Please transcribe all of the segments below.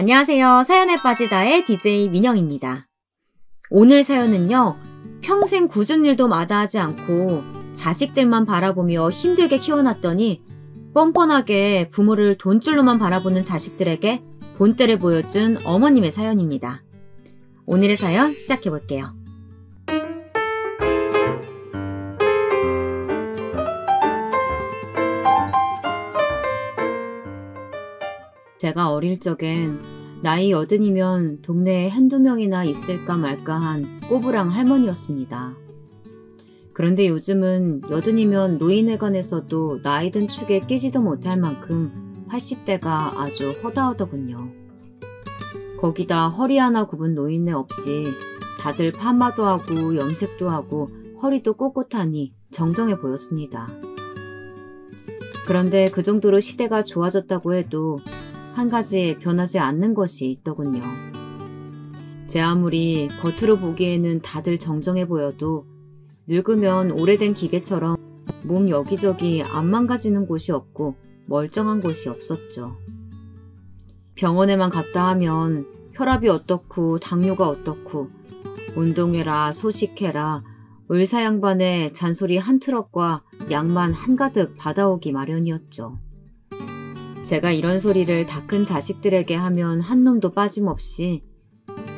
안녕하세요. 사연에 빠지다의 DJ 민영입니다. 오늘 사연은요. 평생 굳은 일도 마다하지 않고 자식들만 바라보며 힘들게 키워놨더니 뻔뻔하게 부모를 돈줄로만 바라보는 자식들에게 본때를 보여준 어머님의 사연입니다. 오늘의 사연 시작해볼게요. 제가 어릴 적엔 나이 80이면 동네에 한두 명이나 있을까 말까한 꼬부랑 할머니였습니다. 그런데 요즘은 80이면 노인회관에서도 나이든 축에 끼지도 못할 만큼 80대가 아주 허다하더군요. 거기다 허리 하나 굽은 노인네 없이 다들 파마도 하고 염색도 하고 허리도 꼿꼿하니 정정해 보였습니다. 그런데 그 정도로 시대가 좋아졌다고 해도 한 가지 변하지 않는 것이 있더군요. 제 아무리 겉으로 보기에는 다들 정정해 보여도 늙으면 오래된 기계처럼 몸 여기저기 안 망가지는 곳이 없고 멀쩡한 곳이 없었죠. 병원에만 갔다 하면 혈압이 어떻고 당뇨가 어떻고 운동해라 소식해라 을사양반의 잔소리 한 트럭과 약만 한가득 받아오기 마련이었죠. 제가 이런 소리를 다 큰 자식들에게 하면 한 놈도 빠짐없이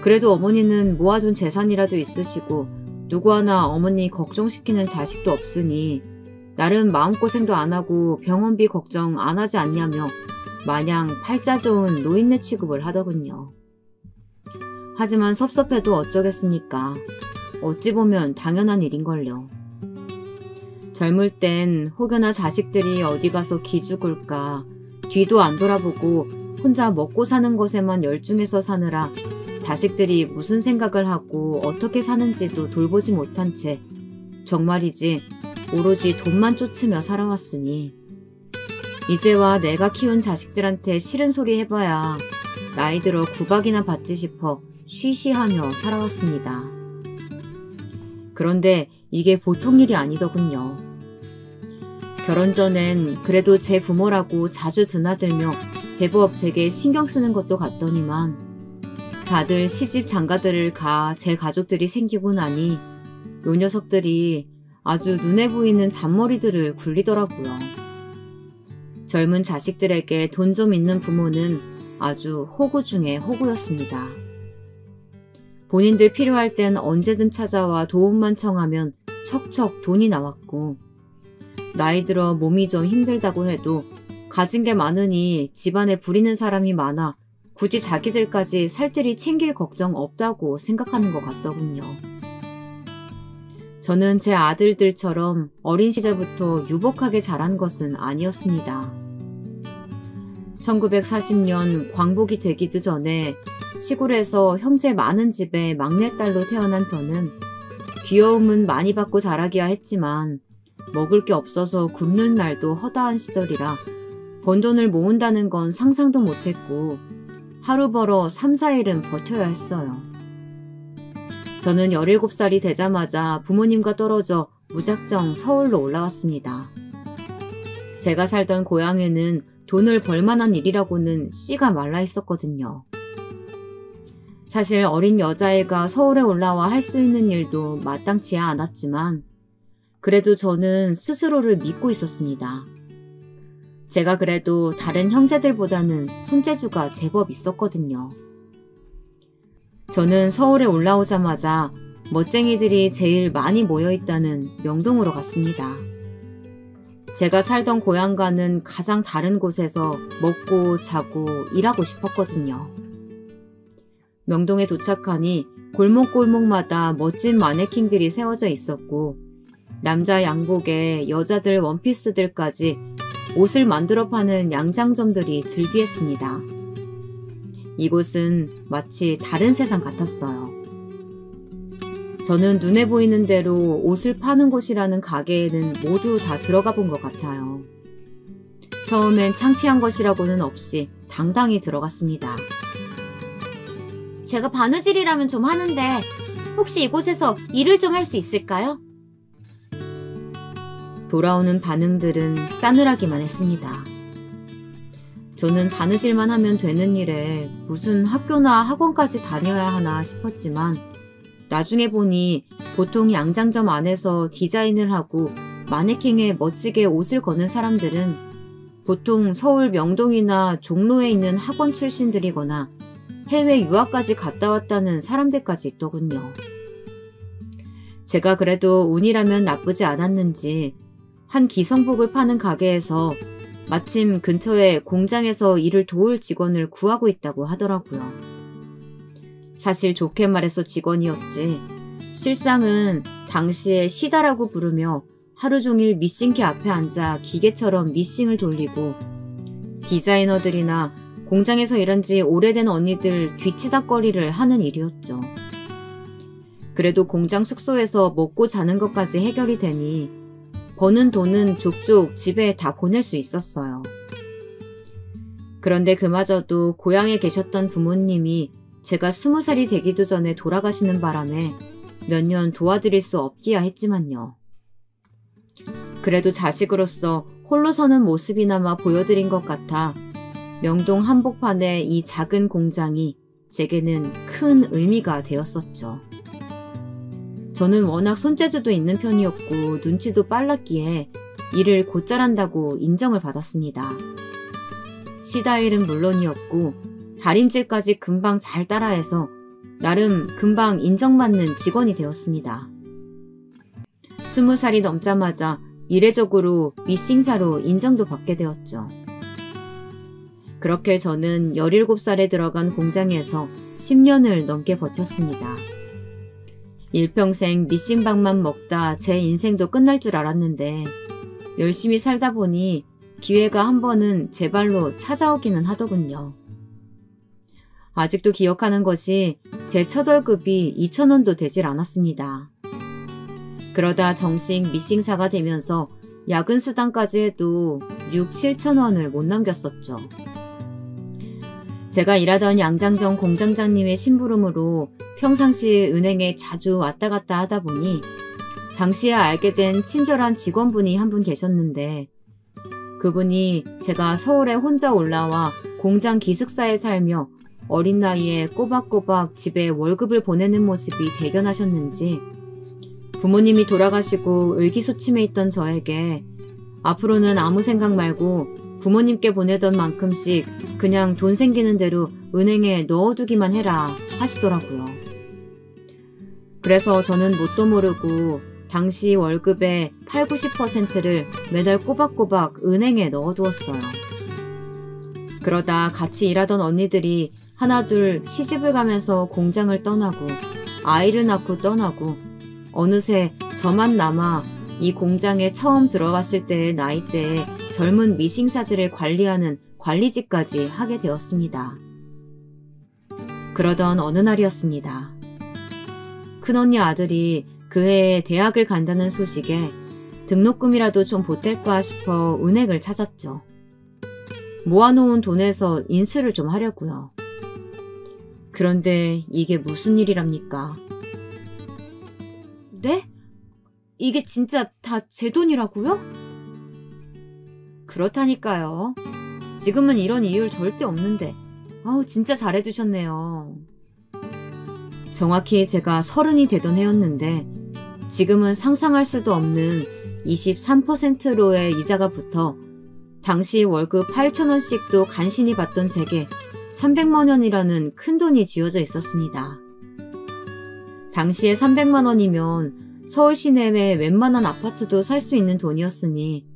그래도 어머니는 모아둔 재산이라도 있으시고 누구 하나 어머니 걱정시키는 자식도 없으니 나름 마음고생도 안 하고 병원비 걱정 안 하지 않냐며 마냥 팔자 좋은 노인네 취급을 하더군요. 하지만 섭섭해도 어쩌겠습니까. 어찌 보면 당연한 일인걸요. 젊을 땐 혹여나 자식들이 어디 가서 기죽을까 뒤도 안 돌아보고 혼자 먹고 사는 것에만 열중해서 사느라 자식들이 무슨 생각을 하고 어떻게 사는지도 돌보지 못한 채 정말이지 오로지 돈만 쫓으며 살아왔으니 이제와 내가 키운 자식들한테 싫은 소리 해봐야 나이 들어 구박이나 받지 싶어 쉬쉬하며 살아왔습니다. 그런데 이게 보통 일이 아니더군요. 결혼 전엔 그래도 제 부모라고 자주 드나들며 제법 제게 신경 쓰는 것도 같더니만 다들 시집 장가들을 가 제 가족들이 생기고 나니 요 녀석들이 아주 눈에 보이는 잔머리들을 굴리더라고요. 젊은 자식들에게 돈 좀 있는 부모는 아주 호구 중에 호구였습니다. 본인들 필요할 땐 언제든 찾아와 도움만 청하면 척척 돈이 나왔고 나이 들어 몸이 좀 힘들다고 해도 가진 게 많으니 집안에 부리는 사람이 많아 굳이 자기들까지 살뜰히 챙길 걱정 없다고 생각하는 것 같더군요. 저는 제 아들들처럼 어린 시절부터 유복하게 자란 것은 아니었습니다. 1940년 광복이 되기도 전에 시골에서 형제 많은 집에 막내딸로 태어난 저는 귀여움은 많이 받고 자라기야 했지만 먹을 게 없어서 굶는 날도 허다한 시절이라 번 돈을 모은다는 건 상상도 못했고 하루 벌어 3, 4일은 버텨야 했어요. 저는 17살이 되자마자 부모님과 떨어져 무작정 서울로 올라왔습니다. 제가 살던 고향에는 돈을 벌만한 일이라고는 씨가 말라 있었거든요. 사실 어린 여자애가 서울에 올라와 할 수 있는 일도 마땅치 않았지만 그래도 저는 스스로를 믿고 있었습니다. 제가 그래도 다른 형제들보다는 손재주가 제법 있었거든요. 저는 서울에 올라오자마자 멋쟁이들이 제일 많이 모여있다는 명동으로 갔습니다. 제가 살던 고향과는 가장 다른 곳에서 먹고 자고 일하고 싶었거든요. 명동에 도착하니 골목골목마다 멋진 마네킹들이 세워져 있었고 남자 양복에 여자들 원피스들까지 옷을 만들어 파는 양장점들이 즐비했습니다. 이곳은 마치 다른 세상 같았어요. 저는 눈에 보이는 대로 옷을 파는 곳이라는 가게에는 모두 다 들어가 본 것 같아요. 처음엔 창피한 것이라고는 없이 당당히 들어갔습니다. 제가 바느질이라면 좀 하는데 혹시 이곳에서 일을 좀 할 수 있을까요? 돌아오는 반응들은 싸늘하기만 했습니다. 저는 바느질만 하면 되는 일에 무슨 학교나 학원까지 다녀야 하나 싶었지만 나중에 보니 보통 양장점 안에서 디자인을 하고 마네킹에 멋지게 옷을 거는 사람들은 보통 서울 명동이나 종로에 있는 학원 출신들이거나 해외 유학까지 갔다 왔다는 사람들까지 있더군요. 제가 그래도 운이라면 나쁘지 않았는지 한 기성복을 파는 가게에서 마침 근처에 공장에서 일을 도울 직원을 구하고 있다고 하더라고요. 사실 좋게 말해서 직원이었지 실상은 당시에 시다라고 부르며 하루 종일 미싱기 앞에 앉아 기계처럼 미싱을 돌리고 디자이너들이나 공장에서 일한 지 오래된 언니들 뒤치다꺼리를 하는 일이었죠. 그래도 공장 숙소에서 먹고 자는 것까지 해결이 되니 버는 돈은 족족 집에 다 보낼 수 있었어요. 그런데 그마저도 고향에 계셨던 부모님이 제가 20살이 되기도 전에 돌아가시는 바람에 몇 년 도와드릴 수 없기야 했지만요. 그래도 자식으로서 홀로 서는 모습이나마 보여드린 것 같아 명동 한복판의 이 작은 공장이 제게는 큰 의미가 되었었죠. 저는 워낙 손재주도 있는 편이었고 눈치도 빨랐기에 일을 곧잘 한다고 인정을 받았습니다. 시다일은 물론이었고 다림질까지 금방 잘 따라해서 나름 금방 인정받는 직원이 되었습니다. 20살이 넘자마자 이례적으로 미싱사로 인정도 받게 되었죠. 그렇게 저는 17살에 들어간 공장에서 10년을 넘게 버텼습니다. 일평생 미싱밥만 먹다 제 인생도 끝날 줄 알았는데 열심히 살다 보니 기회가 한 번은 제 발로 찾아오기는 하더군요. 아직도 기억하는 것이 제 첫 월급이 2,000원도 되질 않았습니다. 그러다 정식 미싱사가 되면서 야근 수당까지 해도 6, 7,000원을 못 넘겼었죠. 제가 일하던 양장점 공장장님의 심부름으로 평상시 은행에 자주 왔다 갔다 하다 보니 당시에 알게 된 친절한 직원분이 한 분 계셨는데 그분이 제가 서울에 혼자 올라와 공장 기숙사에 살며 어린 나이에 꼬박꼬박 집에 월급을 보내는 모습이 대견하셨는지 부모님이 돌아가시고 의기소침해 있던 저에게 앞으로는 아무 생각 말고 부모님께 보내던 만큼씩 그냥 돈 생기는 대로 은행에 넣어두기만 해라 하시더라고요. 그래서 저는 뭣도 모르고 당시 월급의 8, 90%를 매달 꼬박꼬박 은행에 넣어두었어요. 그러다 같이 일하던 언니들이 하나둘 시집을 가면서 공장을 떠나고 아이를 낳고 떠나고 어느새 저만 남아 이 공장에 처음 들어갔을 때의 나이대에 젊은 미싱사들을 관리하는 관리직까지 하게 되었습니다. 그러던 어느 날이었습니다. 큰언니 아들이 그 해에 대학을 간다는 소식에 등록금이라도 좀 보탤까 싶어 은행을 찾았죠. 모아놓은 돈에서 인수를 좀 하려고요. 그런데 이게 무슨 일이랍니까? 네? 이게 진짜 다 제 돈이라고요? 그렇다니까요. 지금은 이런 이율 절대 없는데. 아우 진짜 잘해주셨네요. 정확히 제가 30이 되던 해였는데 지금은 상상할 수도 없는 23%로의 이자가 붙어 당시 월급 8,000원씩도 간신히 받던 제게 300만 원이라는 큰 돈이 쥐어져 있었습니다. 당시에 300만 원이면 서울 시내의 웬만한 아파트도 살 수 있는 돈이었으니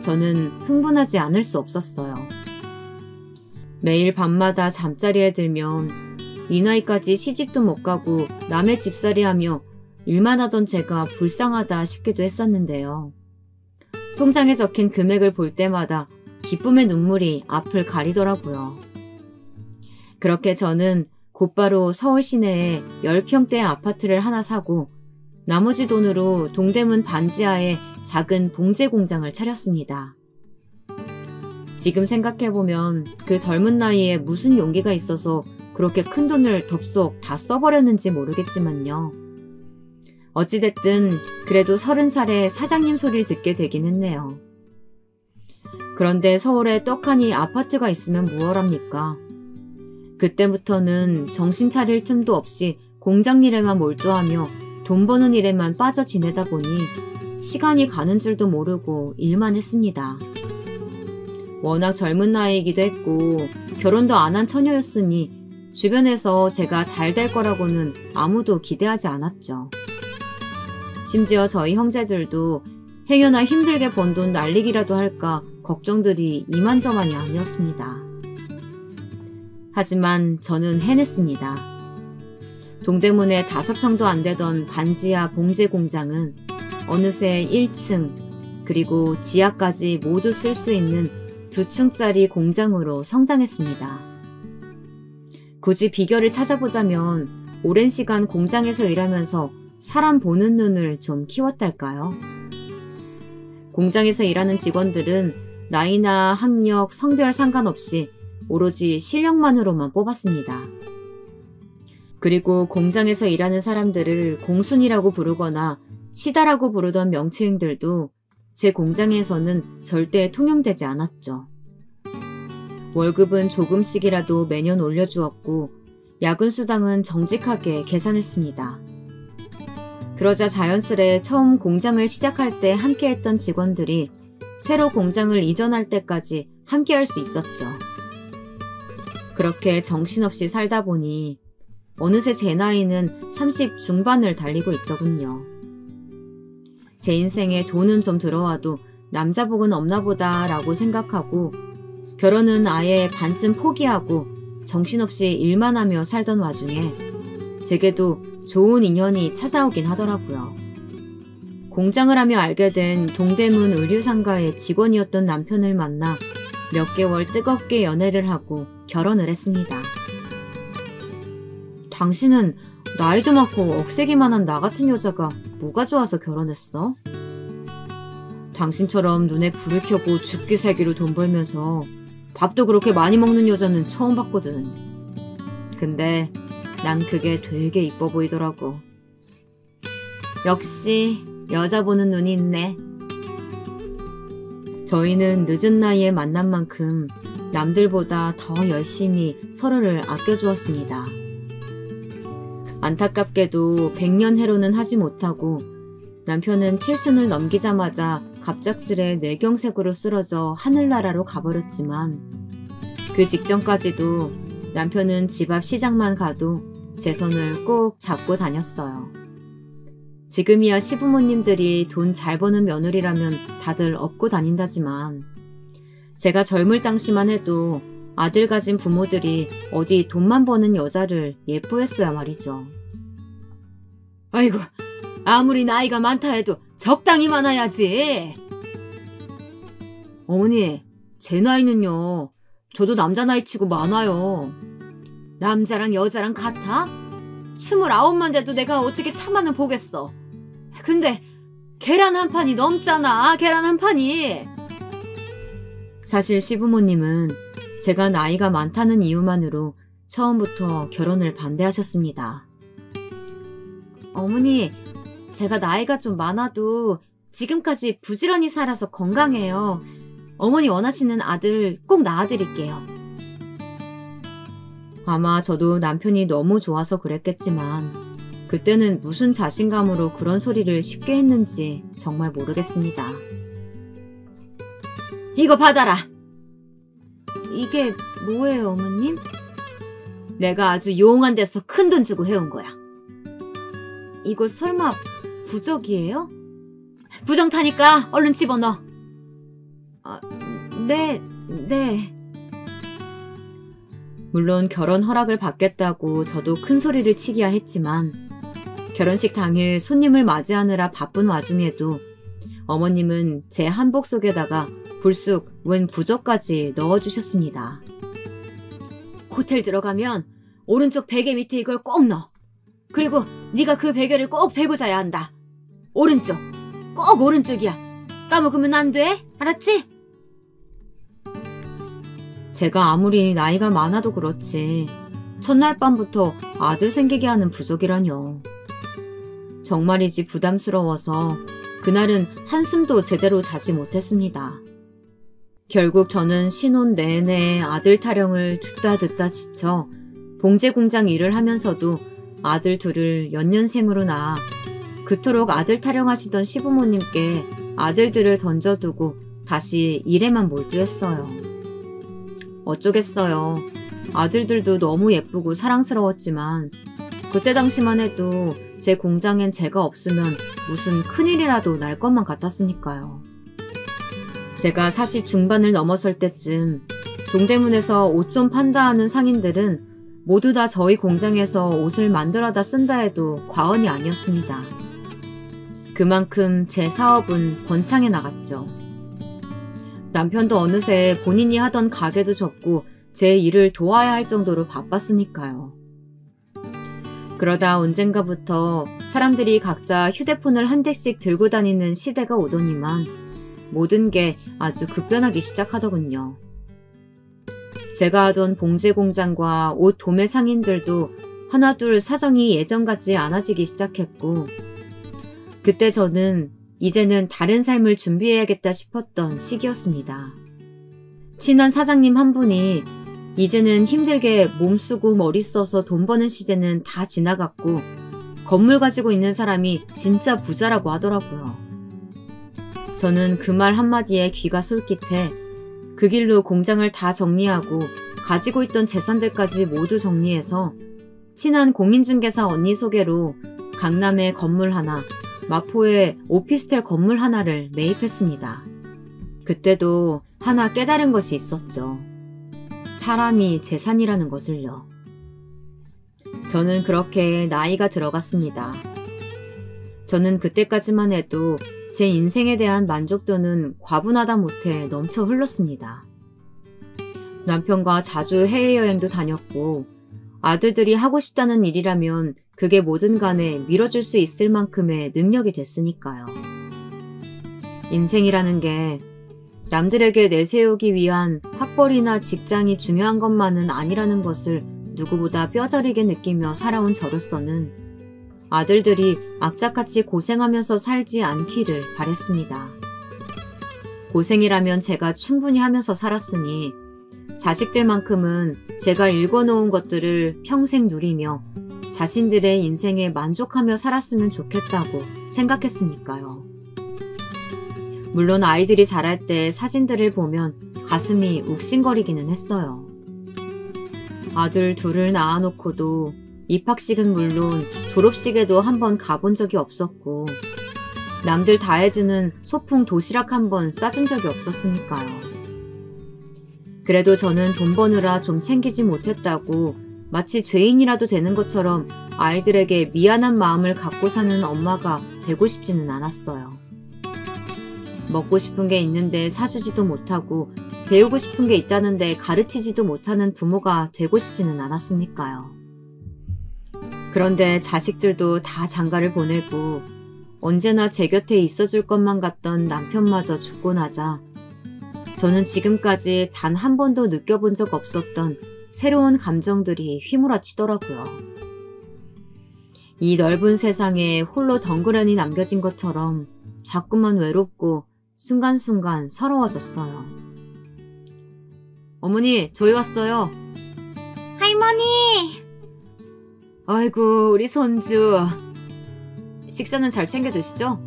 저는 흥분하지 않을 수 없었어요. 매일 밤마다 잠자리에 들면 이 나이까지 시집도 못 가고 남의 집살이하며 일만 하던 제가 불쌍하다 싶기도 했었는데요. 통장에 적힌 금액을 볼 때마다 기쁨의 눈물이 앞을 가리더라고요. 그렇게 저는 곧바로 서울 시내에 10평대 아파트를 하나 사고 나머지 돈으로 동대문 반지하에 작은 봉제 공장을 차렸습니다. 지금 생각해보면 그 젊은 나이에 무슨 용기가 있어서 그렇게 큰 돈을 덥석 다 써버렸는지 모르겠지만요. 어찌됐든 그래도 30살에 사장님 소리를 듣게 되긴 했네요. 그런데 서울에 떡하니 아파트가 있으면 무얼합니까? 그때부터는 정신 차릴 틈도 없이 공장 일에만 몰두하며 돈 버는 일에만 빠져 지내다 보니 시간이 가는 줄도 모르고 일만 했습니다. 워낙 젊은 나이이기도 했고 결혼도 안 한 처녀였으니 주변에서 제가 잘 될 거라고는 아무도 기대하지 않았죠. 심지어 저희 형제들도 행여나 힘들게 번 돈 날리기라도 할까 걱정들이 이만저만이 아니었습니다. 하지만 저는 해냈습니다. 동대문에 5평도 안 되던 반지하 봉제 공장은 어느새 1층 그리고 지하까지 모두 쓸 수 있는 2층짜리 공장으로 성장했습니다. 굳이 비결을 찾아보자면 오랜 시간 공장에서 일하면서 사람 보는 눈을 좀 키웠달까요? 공장에서 일하는 직원들은 나이나 학력, 성별 상관없이 오로지 실력만으로만 뽑았습니다. 그리고 공장에서 일하는 사람들을 공순이라고 부르거나 시다라고 부르던 명칭들도 제 공장에서는 절대 통용되지 않았죠. 월급은 조금씩이라도 매년 올려주었고 야근수당은 정직하게 계산했습니다. 그러자 자연스레 처음 공장을 시작할 때 함께했던 직원들이 새로 공장을 이전할 때까지 함께할 수 있었죠. 그렇게 정신없이 살다 보니 어느새 제 나이는 30 중반을 달리고 있더군요. 제 인생에 돈은 좀 들어와도 남자복은 없나 보다 라고 생각하고 결혼은 아예 반쯤 포기하고 정신없이 일만 하며 살던 와중에 제게도 좋은 인연이 찾아오긴 하더라고요. 공장을 하며 알게 된 동대문 의류상가의 직원이었던 남편을 만나 몇 개월 뜨겁게 연애를 하고 결혼을 했습니다. 당신은 나이도 많고 억세기만 한 나 같은 여자가 뭐가 좋아서 결혼했어? 당신처럼 눈에 불을 켜고 죽기 살기로 돈 벌면서 밥도 그렇게 많이 먹는 여자는 처음 봤거든. 근데 난 그게 되게 이뻐 보이더라고. 역시 여자 보는 눈이 있네. 저희는 늦은 나이에 만난 만큼 남들보다 더 열심히 서로를 아껴주었습니다. 안타깝게도 100년 해로는 하지 못하고 남편은 7순을 넘기자마자 갑작스레 뇌경색으로 쓰러져 하늘나라로 가버렸지만 그 직전까지도 남편은 집 앞 시장만 가도 제 손을 꼭 잡고 다녔어요. 지금이야 시부모님들이 돈 잘 버는 며느리라면 다들 업고 다닌다지만 제가 젊을 당시만 해도 아들 가진 부모들이 어디 돈만 버는 여자를 예뻐했어야 말이죠. 아이고, 아무리 나이가 많다 해도 적당히 많아야지. 어머니, 제 나이는요. 저도 남자 나이치고 많아요. 남자랑 여자랑 같아? 29만 돼도 내가 어떻게 차만은 보겠어. 근데 계란 한 판이 넘잖아, 계란 한 판이. 사실 시부모님은 제가 나이가 많다는 이유만으로 처음부터 결혼을 반대하셨습니다. 어머니, 제가 나이가 좀 많아도 지금까지 부지런히 살아서 건강해요. 어머니 원하시는 아들 꼭 낳아드릴게요. 아마 저도 남편이 너무 좋아서 그랬겠지만 그때는 무슨 자신감으로 그런 소리를 쉽게 했는지 정말 모르겠습니다. 이거 받아라. 이게 뭐예요, 어머님? 내가 아주 용한 데서 큰돈 주고 해온 거야. 이거 설마 부적이에요? 부정타니까 얼른 집어넣어. 네. 물론 결혼 허락을 받겠다고 저도 큰 소리를 치기야 했지만 결혼식 당일 손님을 맞이하느라 바쁜 와중에도 어머님은 제 한복 속에다가 불쑥 웬 부적까지 넣어주셨습니다. 호텔 들어가면 오른쪽 베개 밑에 이걸 꼭 넣어. 그리고 네가 그 베개를 꼭 베고 자야 한다. 오른쪽, 꼭 오른쪽이야. 까먹으면 안 돼. 알았지? 제가 아무리 나이가 많아도 그렇지 첫날 밤부터 아들 생기게 하는 부적이라뇨. 정말이지 부담스러워서 그날은 한숨도 제대로 자지 못했습니다. 결국 저는 신혼 내내 아들 타령을 듣다 지쳐 봉제 공장 일을 하면서도 아들 둘을 연년생으로 낳아 그토록 아들 타령하시던 시부모님께 아들들을 던져두고 다시 일에만 몰두했어요. 어쩌겠어요. 아들들도 너무 예쁘고 사랑스러웠지만 그때 당시만 해도 제 공장엔 제가 없으면 무슨 큰일이라도 날 것만 같았으니까요. 제가 40 중반을 넘어설 때쯤 동대문에서 옷 좀 판다 하는 상인들은 모두 다 저희 공장에서 옷을 만들어다 쓴다 해도 과언이 아니었습니다. 그만큼 제 사업은 번창해 나갔죠. 남편도 어느새 본인이 하던 가게도 접고 제 일을 도와야 할 정도로 바빴으니까요. 그러다 언젠가부터 사람들이 각자 휴대폰을 한 대씩 들고 다니는 시대가 오더니만 모든 게 아주 급변하기 시작하더군요. 제가 하던 봉제 공장과 옷 도매 상인들도 하나둘 사정이 예전 같지 않아지기 시작했고 그때 저는 이제는 다른 삶을 준비해야겠다 싶었던 시기였습니다. 친한 사장님 한 분이 이제는 힘들게 몸 쓰고 머리 써서 돈 버는 시대는 다 지나갔고 건물 가지고 있는 사람이 진짜 부자라고 하더라고요. 저는 그 말 한마디에 귀가 솔깃해 그 길로 공장을 다 정리하고 가지고 있던 재산들까지 모두 정리해서 친한 공인중개사 언니 소개로 강남에 건물 하나, 마포에 오피스텔 건물 하나를 매입했습니다. 그때도 하나 깨달은 것이 있었죠. 사람이 재산이라는 것을요. 저는 그렇게 나이가 들어갔습니다. 저는 그때까지만 해도 제 인생에 대한 만족도는 과분하다 못해 넘쳐 흘렀습니다. 남편과 자주 해외여행도 다녔고 아들들이 하고 싶다는 일이라면 그게 뭐든 간에 밀어줄 수 있을 만큼의 능력이 됐으니까요. 인생이라는 게 남들에게 내세우기 위한 학벌이나 직장이 중요한 것만은 아니라는 것을 누구보다 뼈저리게 느끼며 살아온 저로서는 아들들이 악착같이 고생하면서 살지 않기를 바랬습니다. 고생이라면 제가 충분히 하면서 살았으니 자식들만큼은 제가 읽어놓은 것들을 평생 누리며 자신들의 인생에 만족하며 살았으면 좋겠다고 생각했으니까요. 물론 아이들이 자랄 때 사진들을 보면 가슴이 욱신거리기는 했어요. 아들 둘을 낳아놓고도 입학식은 물론 졸업식에도 한번 가본 적이 없었고 남들 다 해주는 소풍 도시락 한번 싸준 적이 없었으니까요. 그래도 저는 돈 버느라 좀 챙기지 못했다고 마치 죄인이라도 되는 것처럼 아이들에게 미안한 마음을 갖고 사는 엄마가 되고 싶지는 않았어요. 먹고 싶은 게 있는데 사주지도 못하고 배우고 싶은 게 있다는데 가르치지도 못하는 부모가 되고 싶지는 않았으니까요. 그런데 자식들도 다 장가를 보내고 언제나 제 곁에 있어줄 것만 같던 남편마저 죽고 나자 저는 지금까지 단 한 번도 느껴본 적 없었던 새로운 감정들이 휘몰아치더라고요. 이 넓은 세상에 홀로 덩그러니 남겨진 것처럼 자꾸만 외롭고 순간순간 서러워졌어요. 어머니, 저희 왔어요. 할머니! 아이고, 우리 손주. 식사는 잘 챙겨 드시죠?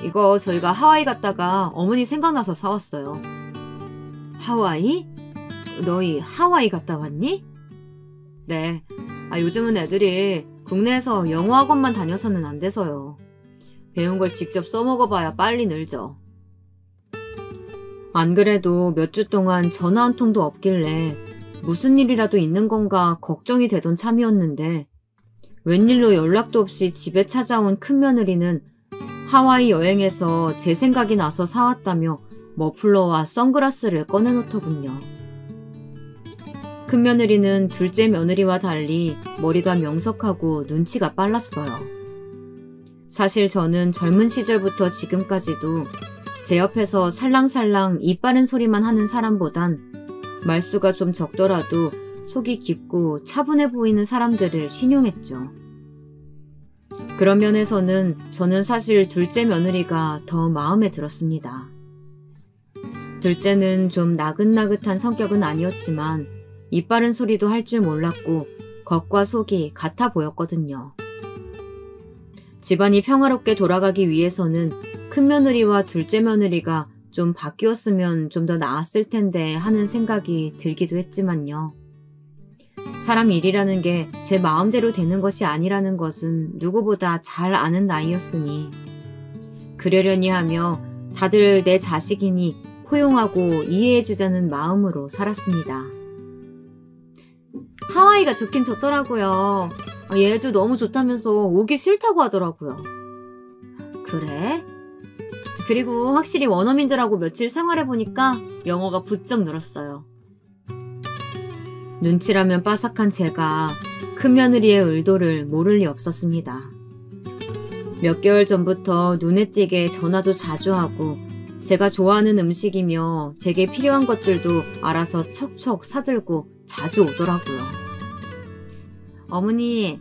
이거 저희가 하와이 갔다가 어머니 생각나서 사왔어요. 하와이? 너희 하와이 갔다 왔니? 네. 요즘은 애들이 국내에서 영어 학원만 다녀서는 안 돼서요. 배운 걸 직접 써먹어봐야 빨리 늘죠. 안 그래도 몇 주 동안 전화 한 통도 없길래 무슨 일이라도 있는 건가 걱정이 되던 참이었는데 웬일로 연락도 없이 집에 찾아온 큰며느리는 하와이 여행에서 제 생각이 나서 사왔다며 머플러와 선글라스를 꺼내놓더군요. 큰며느리는 둘째 며느리와 달리 머리가 명석하고 눈치가 빨랐어요. 사실 저는 젊은 시절부터 지금까지도 제 옆에서 살랑살랑 입 바른 소리만 하는 사람보단 말수가 좀 적더라도 속이 깊고 차분해 보이는 사람들을 신용했죠. 그런 면에서는 저는 사실 둘째 며느리가 더 마음에 들었습니다. 둘째는 좀 나긋나긋한 성격은 아니었지만 입 바른 소리도 할 줄 몰랐고 겉과 속이 같아 보였거든요. 집안이 평화롭게 돌아가기 위해서는 큰며느리와 둘째 며느리가 좀 바뀌었으면 좀 더 나았을 텐데 하는 생각이 들기도 했지만요. 사람 일이라는 게 제 마음대로 되는 것이 아니라는 것은 누구보다 잘 아는 나이였으니 그러려니 하며 다들 내 자식이니 포용하고 이해해주자는 마음으로 살았습니다. 하와이가 좋긴 좋더라고요. 얘도 너무 좋다면서 오기 싫다고 하더라고요. 그래? 그리고 확실히 원어민들하고 며칠 생활해보니까 영어가 부쩍 늘었어요. 눈치라면 빠삭한 제가 큰며느리의 의도를 모를 리 없었습니다. 몇 개월 전부터 눈에 띄게 전화도 자주 하고 제가 좋아하는 음식이며 제게 필요한 것들도 알아서 척척 사들고 자주 오더라고요. 어머니,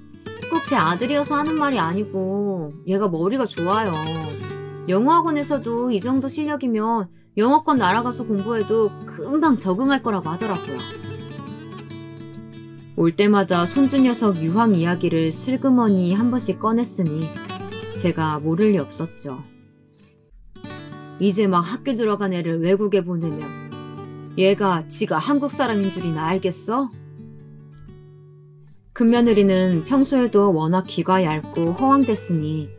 꼭 제 아들이어서 하는 말이 아니고 얘가 머리가 좋아요. 영어학원에서도 이 정도 실력이면 영어권 날아가서 공부해도 금방 적응할 거라고 하더라고요. 올 때마다 손주 녀석 유학 이야기를 슬그머니 한 번씩 꺼냈으니 제가 모를 리 없었죠. 이제 막 학교 들어간 애를 외국에 보내면 얘가 지가 한국 사람인 줄이나 알겠어? 큰며느리는 평소에도 워낙 귀가 얇고 허황됐으니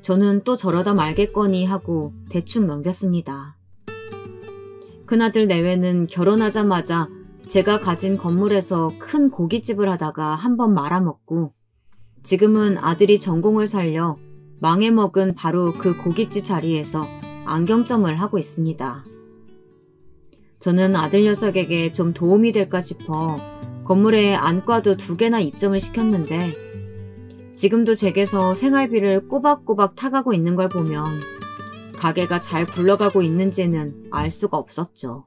저는 또 저러다 말겠거니 하고 대충 넘겼습니다. 큰아들 내외는 결혼하자마자 제가 가진 건물에서 큰 고깃집을 하다가 한번 말아먹고 지금은 아들이 전공을 살려 망해먹은 바로 그 고깃집 자리에서 안경점을 하고 있습니다. 저는 아들 녀석에게 좀 도움이 될까 싶어 건물에 안과도 2개나 입점을 시켰는데 지금도 댁에서 생활비를 꼬박꼬박 타가고 있는 걸 보면 가게가 잘 굴러가고 있는지는 알 수가 없었죠.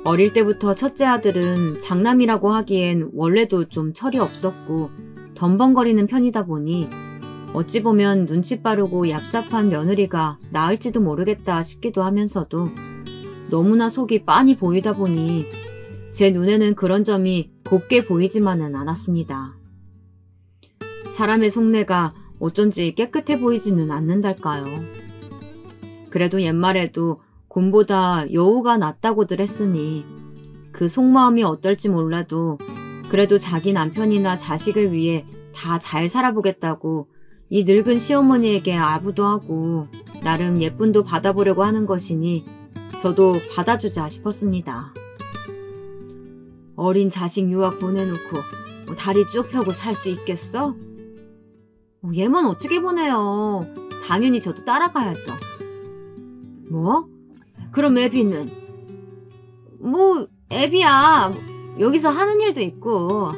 어릴 때부터 첫째 아들은 장남이라고 하기엔 원래도 좀 철이 없었고 덤벙거리는 편이다 보니 어찌 보면 눈치 빠르고 얍삽한 며느리가 나을지도 모르겠다 싶기도 하면서도 너무나 속이 빤히 보이다 보니 제 눈에는 그런 점이 곱게 보이지만은 않았습니다. 사람의 속내가 어쩐지 깨끗해 보이지는 않는달까요. 그래도 옛말에도 곰보다 여우가 낫다고들 했으니 그 속마음이 어떨지 몰라도 그래도 자기 남편이나 자식을 위해 다 잘 살아보겠다고 이 늙은 시어머니에게 아부도 하고 나름 예쁨도 받아보려고 하는 것이니 저도 받아주자 싶었습니다. 어린 자식 유학 보내놓고 다리 쭉 펴고 살 수 있겠어? 얘만 어떻게 보내요. 당연히 저도 따라가야죠. 뭐? 그럼 애비는? 뭐 애비야. 여기서 하는 일도 있고.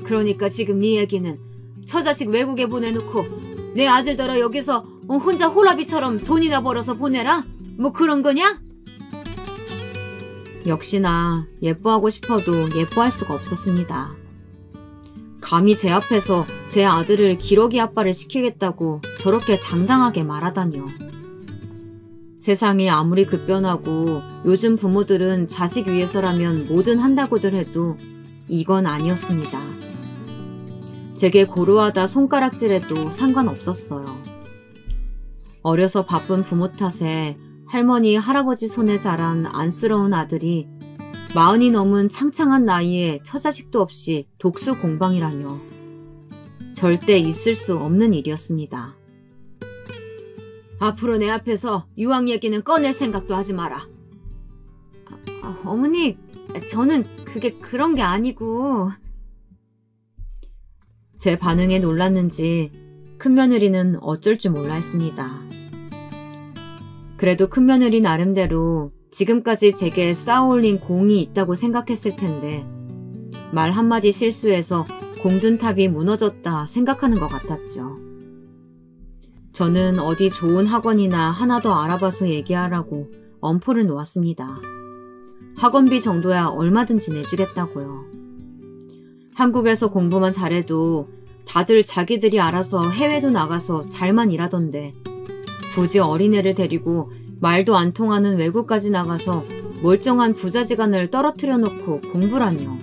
그러니까 지금 네 얘기는 처자식 외국에 보내놓고 내 아들더러 여기서 혼자 호라비처럼 돈이나 벌어서 보내라? 뭐 그런 거냐? 역시나 예뻐하고 싶어도 예뻐할 수가 없었습니다. 감히 제 앞에서 제 아들을 기러기 아빠를 시키겠다고 저렇게 당당하게 말하다니요. 세상이 아무리 급변하고 요즘 부모들은 자식 위해서라면 뭐든 한다고들 해도 이건 아니었습니다. 제게 고루하다 손가락질해도 상관없었어요. 어려서 바쁜 부모 탓에 할머니, 할아버지 손에 자란 안쓰러운 아들이 40이 넘은 창창한 나이에 처자식도 없이 독수 공방이라뇨. 절대 있을 수 없는 일이었습니다. 앞으로 내 앞에서 유학 얘기는 꺼낼 생각도 하지 마라. 어머니, 저는 그게 그런 게 아니고... 제 반응에 놀랐는지 큰며느리는 어쩔 줄 몰라 했습니다. 그래도 큰며느리 나름대로 지금까지 제게 쌓아올린 공이 있다고 생각했을 텐데 말 한마디 실수해서 공든탑이 무너졌다 생각하는 것 같았죠. 저는 어디 좋은 학원이나 하나 더 알아봐서 얘기하라고 엄포를 놓았습니다. 학원비 정도야 얼마든지 내주겠다고요. 한국에서 공부만 잘해도 다들 자기들이 알아서 해외도 나가서 잘만 일하던데 굳이 어린애를 데리고 말도 안 통하는 외국까지 나가서 멀쩡한 부자지간을 떨어뜨려 놓고 공부라뇨.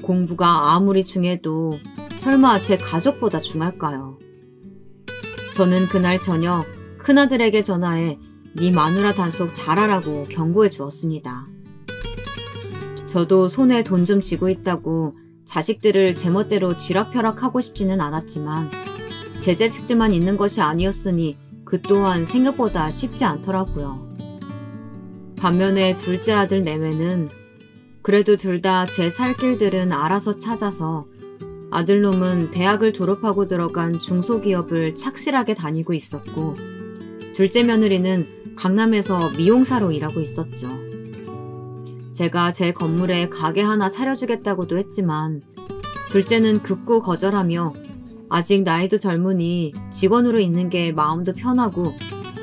공부가 아무리 중해도 설마 제 가족보다 중할까요? 저는 그날 저녁 큰아들에게 전화해 네 마누라 단속 잘하라고 경고해 주었습니다. 저도 손에 돈 좀 쥐고 있다고 자식들을 제멋대로 쥐락펴락하고 싶지는 않았지만 제 자식들만 있는 것이 아니었으니 그 또한 생각보다 쉽지 않더라고요. 반면에 둘째 아들 내외는 그래도 둘 다 제 살 길들은 알아서 찾아서 아들놈은 대학을 졸업하고 들어간 중소기업을 착실하게 다니고 있었고 둘째 며느리는 강남에서 미용사로 일하고 있었죠. 제가 제 건물에 가게 하나 차려주겠다고도 했지만 둘째는 극구 거절하며 아직 나이도 젊으니 직원으로 있는 게 마음도 편하고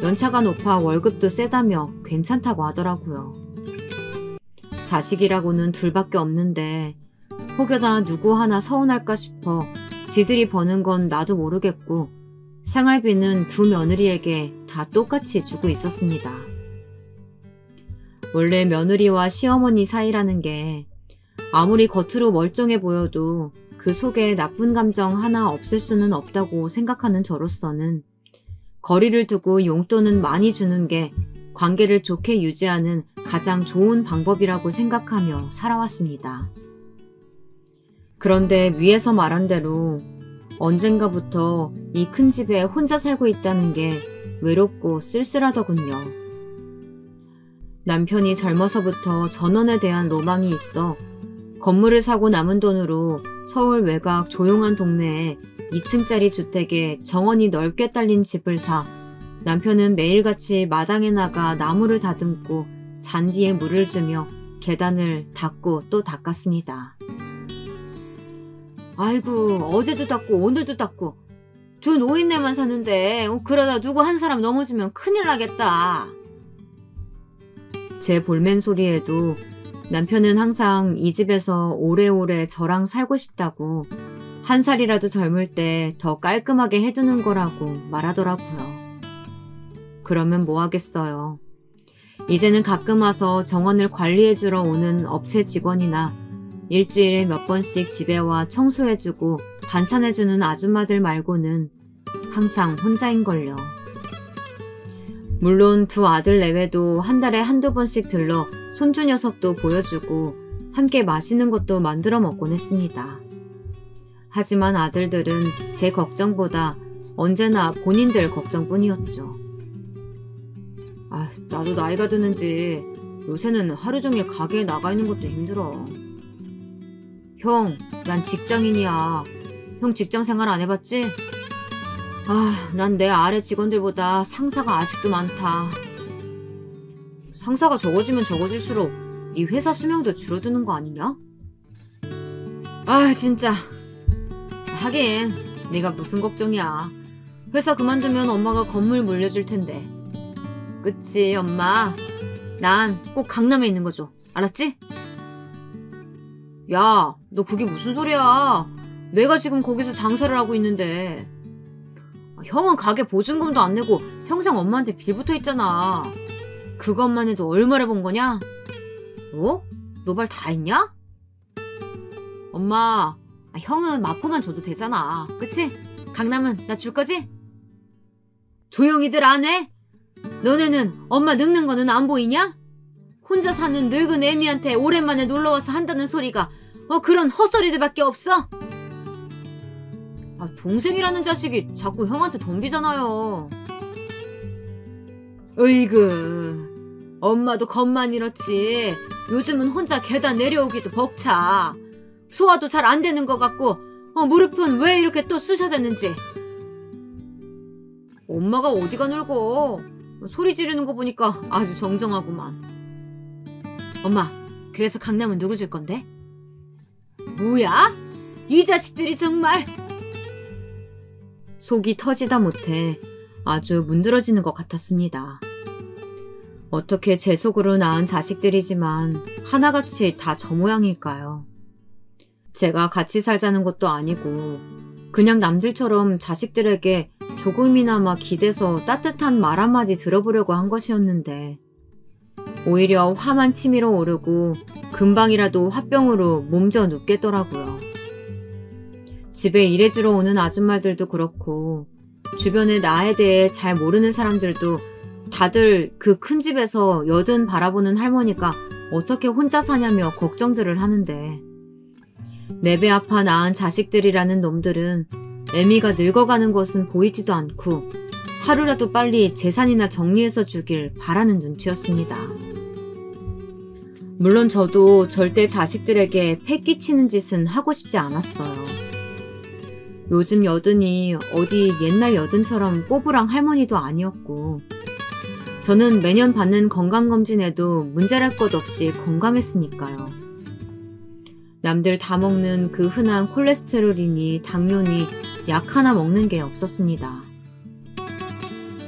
연차가 높아 월급도 세다며 괜찮다고 하더라고요. 자식이라고는 둘밖에 없는데 혹여나 누구 하나 서운할까 싶어 지들이 버는 건 나도 모르겠고 생활비는 두 며느리에게 다 똑같이 주고 있었습니다. 원래 며느리와 시어머니 사이라는 게 아무리 겉으로 멀쩡해 보여도 그 속에 나쁜 감정 하나 없을 수는 없다고 생각하는 저로서는 거리를 두고 용돈은 많이 주는 게 관계를 좋게 유지하는 가장 좋은 방법이라고 생각하며 살아왔습니다. 그런데 위에서 말한 대로 언젠가부터 이 큰 집에 혼자 살고 있다는 게 외롭고 쓸쓸하더군요. 남편이 젊어서부터 전원에 대한 로망이 있어 건물을 사고 남은 돈으로 서울 외곽 조용한 동네에 2층짜리 주택에 정원이 넓게 딸린 집을 사 남편은 매일같이 마당에 나가 나무를 다듬고 잔디에 물을 주며 계단을 닦고 또 닦았습니다. 아이고 어제도 닦고 오늘도 닦고 두 노인네만 사는데 그러다 누구 한 사람 넘어지면 큰일 나겠다. 제 볼멘 소리에도 남편은 항상 이 집에서 오래오래 저랑 살고 싶다고 한 살이라도 젊을 때 더 깔끔하게 해두는 거라고 말하더라고요. 그러면 뭐 하겠어요. 이제는 가끔 와서 정원을 관리해주러 오는 업체 직원이나 일주일에 몇 번씩 집에 와 청소해주고 반찬해주는 아줌마들 말고는 항상 혼자인걸요. 물론 두 아들 내외도 한 달에 한두 번씩 들러 손주 녀석도 보여주고 함께 맛있는 것도 만들어 먹곤 했습니다. 하지만 아들들은 제 걱정보다 언제나 본인들 걱정뿐이었죠. 나도 나이가 드는지 요새는 하루 종일 가게에 나가 있는 것도 힘들어. 형, 난 직장인이야. 형 직장 생활 안 해봤지? 난 내 아래 직원들보다 상사가 아직도 많다. 상사가 적어지면 적어질수록 네 회사 수명도 줄어드는 거 아니냐? 진짜. 하긴 네가 무슨 걱정이야. 회사 그만두면 엄마가 건물 물려줄 텐데. 그치 엄마. 난 꼭 강남에 있는 거 줘. 알았지? 야, 너 그게 무슨 소리야. 내가 지금 거기서 장사를 하고 있는데. 형은 가게 보증금도 안 내고 평생 엄마한테 빌붙어 있잖아. 그것만 해도 얼마나 번 거냐? 너 말 다 했냐? 엄마, 형은 마포만 줘도 되잖아. 그치? 강남은 나 줄 거지? 조용히들 안 해? 너네는 엄마 늙는 거는 안 보이냐? 혼자 사는 늙은 애미한테 오랜만에 놀러와서 한다는 소리가 그런 헛소리들밖에 없어? 동생이라는 자식이 자꾸 형한테 덤비잖아요. 으이그, 엄마도 겁만 이렇지. 요즘은 혼자 계단 내려오기도 벅차. 소화도 잘 안 되는 것 같고 무릎은 왜 이렇게 또 쑤셔댔는지. 엄마가 어디가 늙어. 소리 지르는 거 보니까 아주 정정하구만. 엄마, 그래서 강남은 누구 줄 건데? 뭐야? 이 자식들이 정말. 속이 터지다 못해 아주 문드러지는 것 같았습니다. 어떻게 제 속으로 낳은 자식들이지만 하나같이 다 저 모양일까요? 제가 같이 살자는 것도 아니고 그냥 남들처럼 자식들에게 조금이나마 기대서 따뜻한 말 한마디 들어보려고 한 것이었는데 오히려 화만 치밀어 오르고 금방이라도 화병으로 몸져 눕겠더라고요. 집에 일해주러 오는 아줌마들도 그렇고 주변에 나에 대해 잘 모르는 사람들도 다들 그 큰 집에서 여든 바라보는 할머니가 어떻게 혼자 사냐며 걱정들을 하는데 내 배 아파 낳은 자식들이라는 놈들은 애미가 늙어가는 것은 보이지도 않고 하루라도 빨리 재산이나 정리해서 주길 바라는 눈치였습니다. 물론 저도 절대 자식들에게 패 끼치는 짓은 하고 싶지 않았어요. 요즘 여든이 어디 옛날 여든처럼 꼬부랑 할머니도 아니었고 저는 매년 받는 건강검진에도 문제랄 것 없이 건강했으니까요. 남들 다 먹는 그 흔한 콜레스테롤이니 당뇨니 약 하나 먹는 게 없었습니다.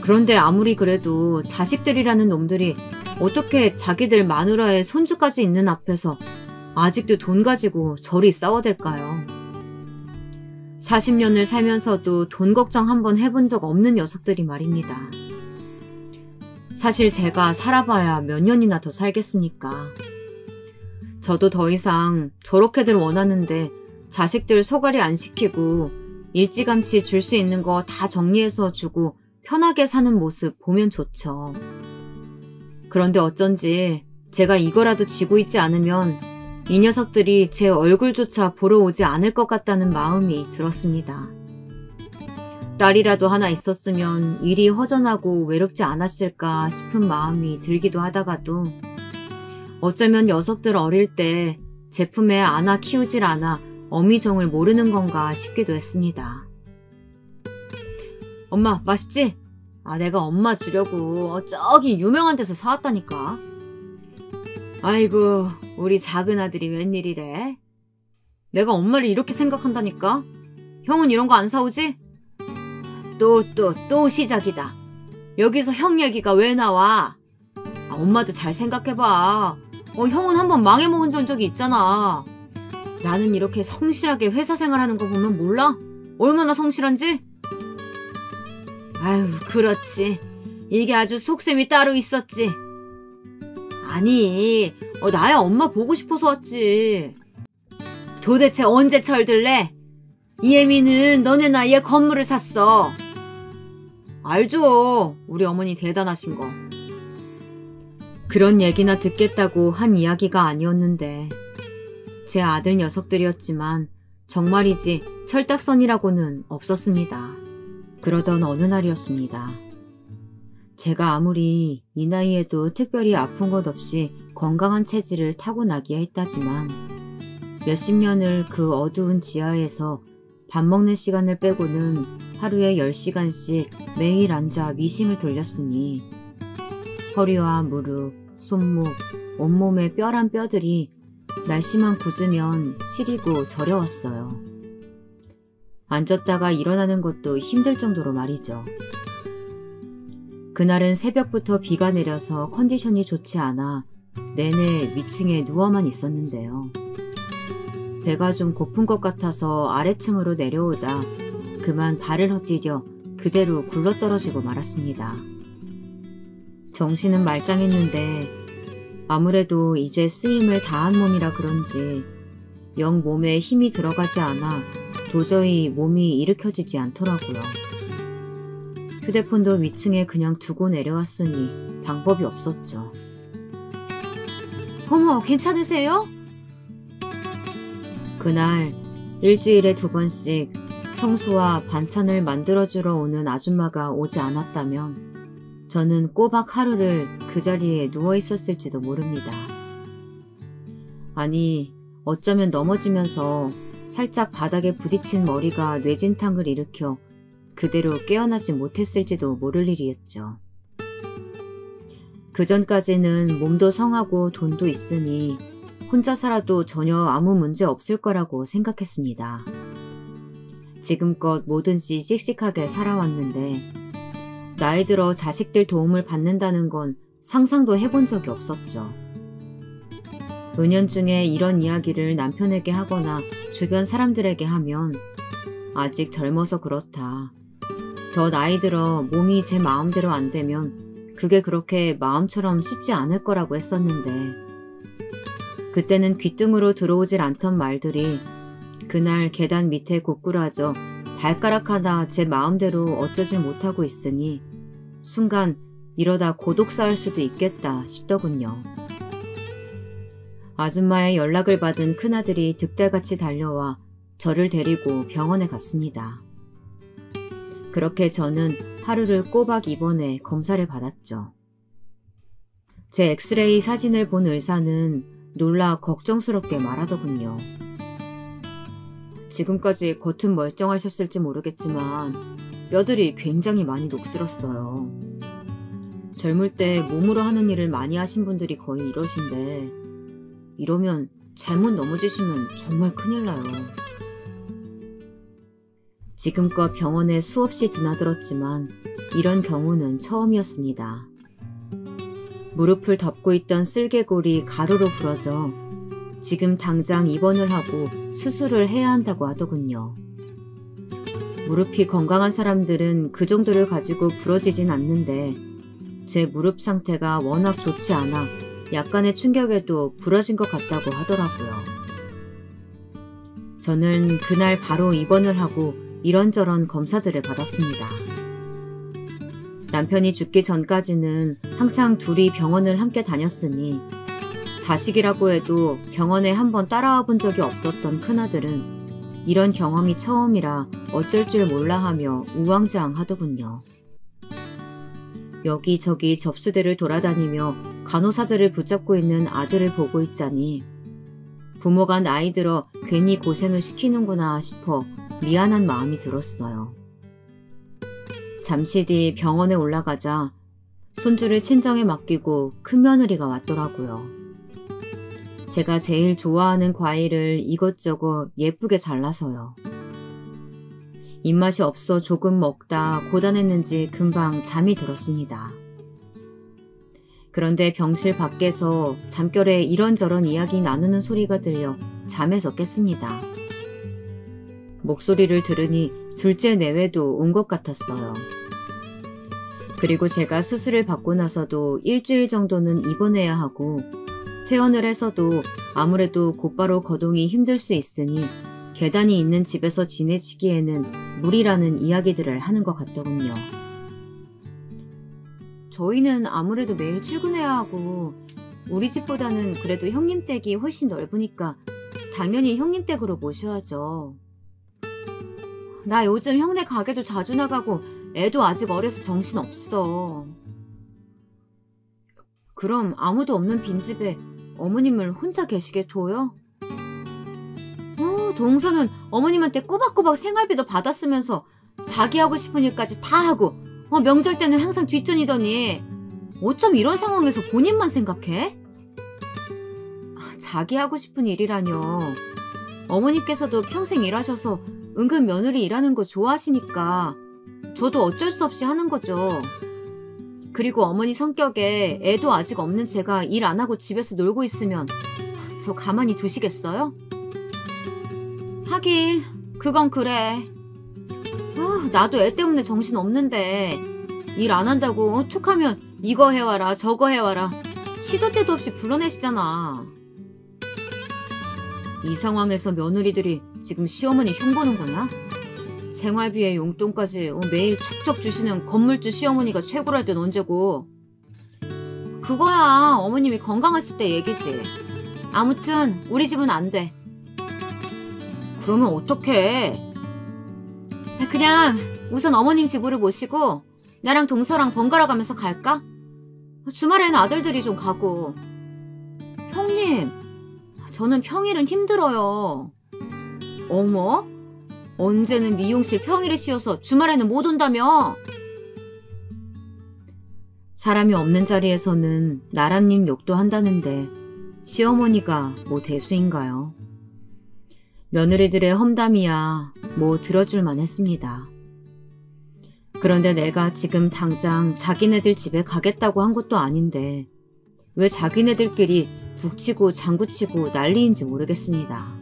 그런데 아무리 그래도 자식들이라는 놈들이 어떻게 자기들 마누라의 손주까지 있는 앞에서 아직도 돈 가지고 저리 싸워댈까요? 40년을 살면서도 돈 걱정 한번 해본 적 없는 녀석들이 말입니다. 사실 제가 살아봐야 몇 년이나 더 살겠으니까. 저도 더 이상 저렇게들 원하는데 자식들 소갈이 안 시키고 일찌감치 줄 수 있는 거 다 정리해서 주고 편하게 사는 모습 보면 좋죠. 그런데 어쩐지 제가 이거라도 쥐고 있지 않으면 이 녀석들이 제 얼굴조차 보러 오지 않을 것 같다는 마음이 들었습니다. 딸이라도 하나 있었으면 일이 허전하고 외롭지 않았을까 싶은 마음이 들기도 하다가도 어쩌면 녀석들 어릴 때 제품에 안아 키우질 않아 어미정을 모르는 건가 싶기도 했습니다. 엄마 맛있지? 내가 엄마 주려고 저기 유명한 데서 사왔다니까. 아이고 우리 작은 아들이 웬일이래? 내가 엄마를 이렇게 생각한다니까? 형은 이런 거 안 사오지? 또 시작이다. 여기서 형 얘기가 왜 나와? 엄마도 잘 생각해봐. 형은 한번 망해먹은 적이 있잖아. 나는 이렇게 성실하게 회사 생활하는 거 보면 몰라? 얼마나 성실한지? 아유 그렇지. 이게 아주 속셈이 따로 있었지. 아니 나야 엄마 보고 싶어서 왔지. 도대체 언제 철들래? 이혜미는 너네 나이에 건물을 샀어. 알죠. 우리 어머니 대단하신 거. 그런 얘기나 듣겠다고 한 이야기가 아니었는데 제 아들 녀석들이었지만 정말이지 철딱선이라고는 없었습니다. 그러던 어느 날이었습니다. 제가 아무리 이 나이에도 특별히 아픈 것 없이 건강한 체질을 타고나기야 했다지만 몇십 년을 그 어두운 지하에서 밥 먹는 시간을 빼고는 하루에 10시간씩 매일 앉아 미싱을 돌렸으니 허리와 무릎, 손목, 온몸의 뼈란 뼈들이 날씨만 굳으면 시리고 저려왔어요. 앉았다가 일어나는 것도 힘들 정도로 말이죠. 그날은 새벽부터 비가 내려서 컨디션이 좋지 않아 내내 위층에 누워만 있었는데요. 배가 좀 고픈 것 같아서 아래층으로 내려오다 그만 발을 헛디뎌 그대로 굴러떨어지고 말았습니다. 정신은 말짱했는데 아무래도 이제 쓰임을 다한 몸이라 그런지 영 몸에 힘이 들어가지 않아 도저히 몸이 일으켜지지 않더라고요. 휴대폰도 위층에 그냥 두고 내려왔으니 방법이 없었죠. 어머, 괜찮으세요? 그날 일주일에 2번씩 청소와 반찬을 만들어주러 오는 아줌마가 오지 않았다면 저는 꼬박 하루를 그 자리에 누워있었을지도 모릅니다. 아니, 어쩌면 넘어지면서 살짝 바닥에 부딪힌 머리가 뇌진탕을 일으켜 그대로 깨어나지 못했을지도 모를 일이었죠. 그전까지는 몸도 성하고 돈도 있으니 혼자 살아도 전혀 아무 문제 없을 거라고 생각했습니다. 지금껏 뭐든지 씩씩하게 살아왔는데 나이 들어 자식들 도움을 받는다는 건 상상도 해본 적이 없었죠. 은연중에 이런 이야기를 남편에게 하거나 주변 사람들에게 하면 아직 젊어서 그렇다. 더 나이 들어 몸이 제 마음대로 안 되면 그게 그렇게 마음처럼 쉽지 않을 거라고 했었는데 그때는 귓등으로 들어오질 않던 말들이 그날 계단 밑에 고꾸라져 발가락 하나 제 마음대로 어쩌질 못하고 있으니 순간 이러다 고독 쌓을 수도 있겠다 싶더군요. 아줌마의 연락을 받은 큰아들이 득달같이 달려와 저를 데리고 병원에 갔습니다. 그렇게 저는 하루를 꼬박 입원해 검사를 받았죠. 제 엑스레이 사진을 본 의사는 놀라 걱정스럽게 말하더군요. 지금까지 겉은 멀쩡하셨을지 모르겠지만 뼈들이 굉장히 많이 녹슬었어요. 젊을 때 몸으로 하는 일을 많이 하신 분들이 거의 이러신데 이러면 잘못 넘어지시면 정말 큰일 나요. 지금껏 병원에 수없이 드나들었지만 이런 경우는 처음이었습니다. 무릎을 덮고 있던 쓸개골이 가로로 부러져 지금 당장 입원을 하고 수술을 해야 한다고 하더군요. 무릎이 건강한 사람들은 그 정도를 가지고 부러지진 않는데 제 무릎 상태가 워낙 좋지 않아 약간의 충격에도 부러진 것 같다고 하더라고요. 저는 그날 바로 입원을 하고 이런저런 검사들을 받았습니다. 남편이 죽기 전까지는 항상 둘이 병원을 함께 다녔으니 자식이라고 해도 병원에 한번 따라와 본 적이 없었던 큰아들은 이런 경험이 처음이라 어쩔 줄 몰라 하며 우왕좌왕하더군요. 여기저기 접수대를 돌아다니며 간호사들을 붙잡고 있는 아들을 보고 있자니 부모가 나이 들어 괜히 고생을 시키는구나 싶어 미안한 마음이 들었어요. 잠시 뒤 병원에 올라가자 손주를 친정에 맡기고 큰며느리가 왔더라고요. 제가 제일 좋아하는 과일을 이것저것 예쁘게 잘라서요. 입맛이 없어 조금 먹다 고단했는지 금방 잠이 들었습니다. 그런데 병실 밖에서 잠결에 이런저런 이야기 나누는 소리가 들려 잠에서 깼습니다. 목소리를 들으니 둘째 내외도 온 것 같았어요. 그리고 제가 수술을 받고 나서도 일주일 정도는 입원해야 하고 퇴원을 해서도 아무래도 곧바로 거동이 힘들 수 있으니 계단이 있는 집에서 지내시기에는 무리라는 이야기들을 하는 것 같더군요. 저희는 아무래도 매일 출근해야 하고 우리 집보다는 그래도 형님 댁이 훨씬 넓으니까 당연히 형님 댁으로 모셔야죠. 나 요즘 형네 가게도 자주 나가고 애도 아직 어려서 정신없어. 그럼 아무도 없는 빈집에 어머님을 혼자 계시게 둬요? 동서는 어머님한테 꼬박꼬박 생활비도 받았으면서 자기 하고 싶은 일까지 다 하고 명절 때는 항상 뒷전이더니 어쩜 이런 상황에서 본인만 생각해? 자기 하고 싶은 일이라뇨. 어머님께서도 평생 일하셔서 은근 며느리 일하는 거 좋아하시니까 저도 어쩔 수 없이 하는 거죠. 그리고 어머니 성격에 애도 아직 없는 제가 일 안 하고 집에서 놀고 있으면 저 가만히 두시겠어요? 하긴 그건 그래. 나도 애 때문에 정신 없는데 일 안 한다고 툭하면 이거 해와라 저거 해와라 시도 때도 없이 불러내시잖아. 이 상황에서 며느리들이 지금 시어머니 흉보는 거냐? 생활비에 용돈까지 매일 척척 주시는 건물주 시어머니가 최고랄 땐 언제고. 그거야 어머님이 건강하실 때 얘기지. 아무튼 우리 집은 안 돼. 그러면 어떡해? 그냥 우선 어머님 집으로 모시고 나랑 동서랑 번갈아 가면서 갈까? 주말에는 아들들이 좀 가고. 형님, 저는 평일은 힘들어요. 어머? 언제는 미용실 평일에 쉬어서 주말에는 못 온다며? 사람이 없는 자리에서는 나람님 욕도 한다는데 시어머니가 뭐 대수인가요? 며느리들의 험담이야 뭐 들어줄만 했습니다. 그런데 내가 지금 당장 자기네들 집에 가겠다고 한 것도 아닌데 왜 자기네들끼리 북치고 장구치고 난리인지 모르겠습니다.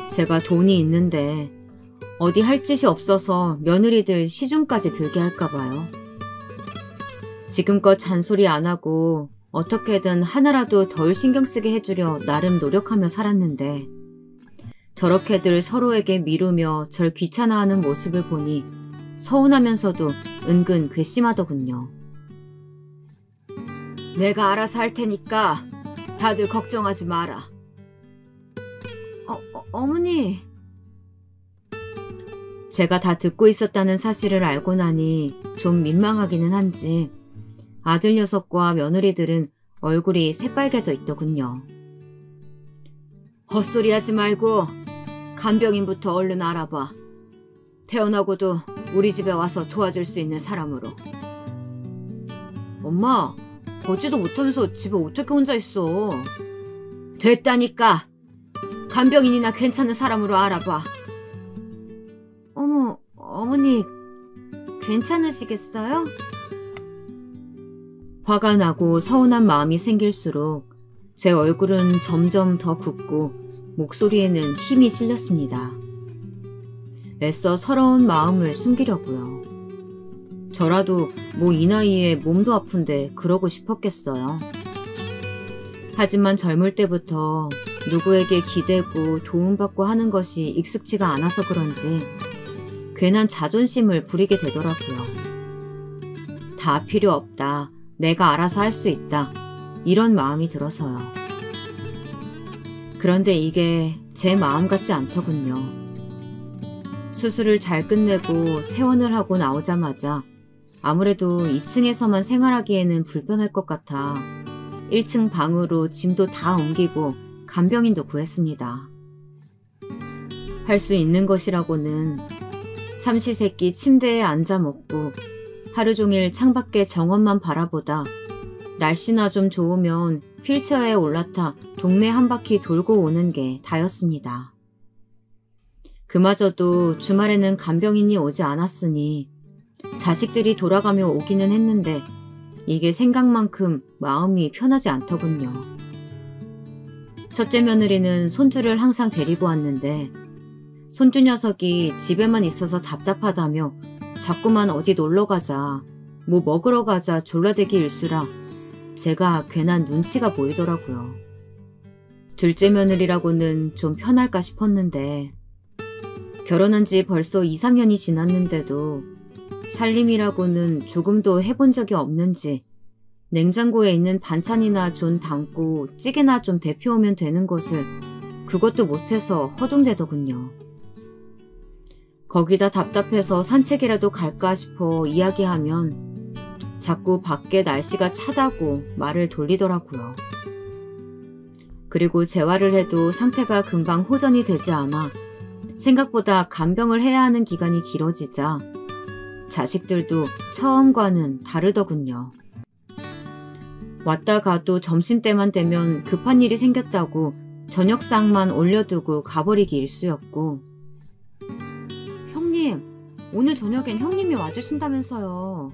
제가 돈이 있는데 어디 할 짓이 없어서 며느리들 시중까지 들게 할까 봐요. 지금껏 잔소리 안 하고 어떻게든 하나라도 덜 신경 쓰게 해주려 나름 노력하며 살았는데 저렇게들 서로에게 미루며 절 귀찮아하는 모습을 보니 서운하면서도 은근 괘씸하더군요. 내가 알아서 할 테니까 다들 걱정하지 마라. 어머니. 제가 다 듣고 있었다는 사실을 알고 나니 좀 민망하기는 한지 아들 녀석과 며느리들은 얼굴이 새빨개져 있더군요. 헛소리하지 말고 간병인부터 얼른 알아봐. 태어나고도 우리 집에 와서 도와줄 수 있는 사람으로. 엄마, 걷지도 못하면서 집에 어떻게 혼자 있어? 됐다니까. 간병인이나 괜찮은 사람으로 알아봐. 어머, 어머니 괜찮으시겠어요? 화가 나고 서운한 마음이 생길수록 제 얼굴은 점점 더 굳고 목소리에는 힘이 실렸습니다. 애써 서러운 마음을 숨기려고요. 저라도 뭐 이 나이에 몸도 아픈데 그러고 싶었겠어요. 하지만 젊을 때부터 누구에게 기대고 도움받고 하는 것이 익숙지가 않아서 그런지 괜한 자존심을 부리게 되더라고요. 다 필요 없다. 내가 알아서 할 수 있다. 이런 마음이 들어서요. 그런데 이게 제 마음 같지 않더군요. 수술을 잘 끝내고 퇴원을 하고 나오자마자 아무래도 2층에서만 생활하기에는 불편할 것 같아 1층 방으로 짐도 다 옮기고 간병인도 구했습니다. 할 수 있는 것이라고는 삼시세끼 침대에 앉아 먹고 하루 종일 창밖에 정원만 바라보다 날씨나 좀 좋으면 휠체어에 올라타 동네 한 바퀴 돌고 오는 게 다였습니다. 그마저도 주말에는 간병인이 오지 않았으니 자식들이 돌아가며 오기는 했는데 이게 생각만큼 마음이 편하지 않더군요. 첫째 며느리는 손주를 항상 데리고 왔는데 손주 녀석이 집에만 있어서 답답하다며 자꾸만 어디 놀러가자, 뭐 먹으러 가자 졸라대기 일수라 제가 괜한 눈치가 보이더라고요. 둘째 며느리라고는 좀 편할까 싶었는데 결혼한 지 벌써 2, 3년이 지났는데도 살림이라고는 조금도 해본 적이 없는지 냉장고에 있는 반찬이나 좀 담고 찌개나 좀 데펴오면 되는 것을 그것도 못해서 허둥대더군요. 거기다 답답해서 산책이라도 갈까 싶어 이야기하면 자꾸 밖에 날씨가 차다고 말을 돌리더라고요. 그리고 재활을 해도 상태가 금방 호전이 되지 않아 생각보다 간병을 해야 하는 기간이 길어지자 자식들도 처음과는 다르더군요. 왔다 가도 점심때만 되면 급한 일이 생겼다고 저녁상만 올려두고 가버리기 일쑤였고 형님, 오늘 저녁엔 형님이 와주신다면서요.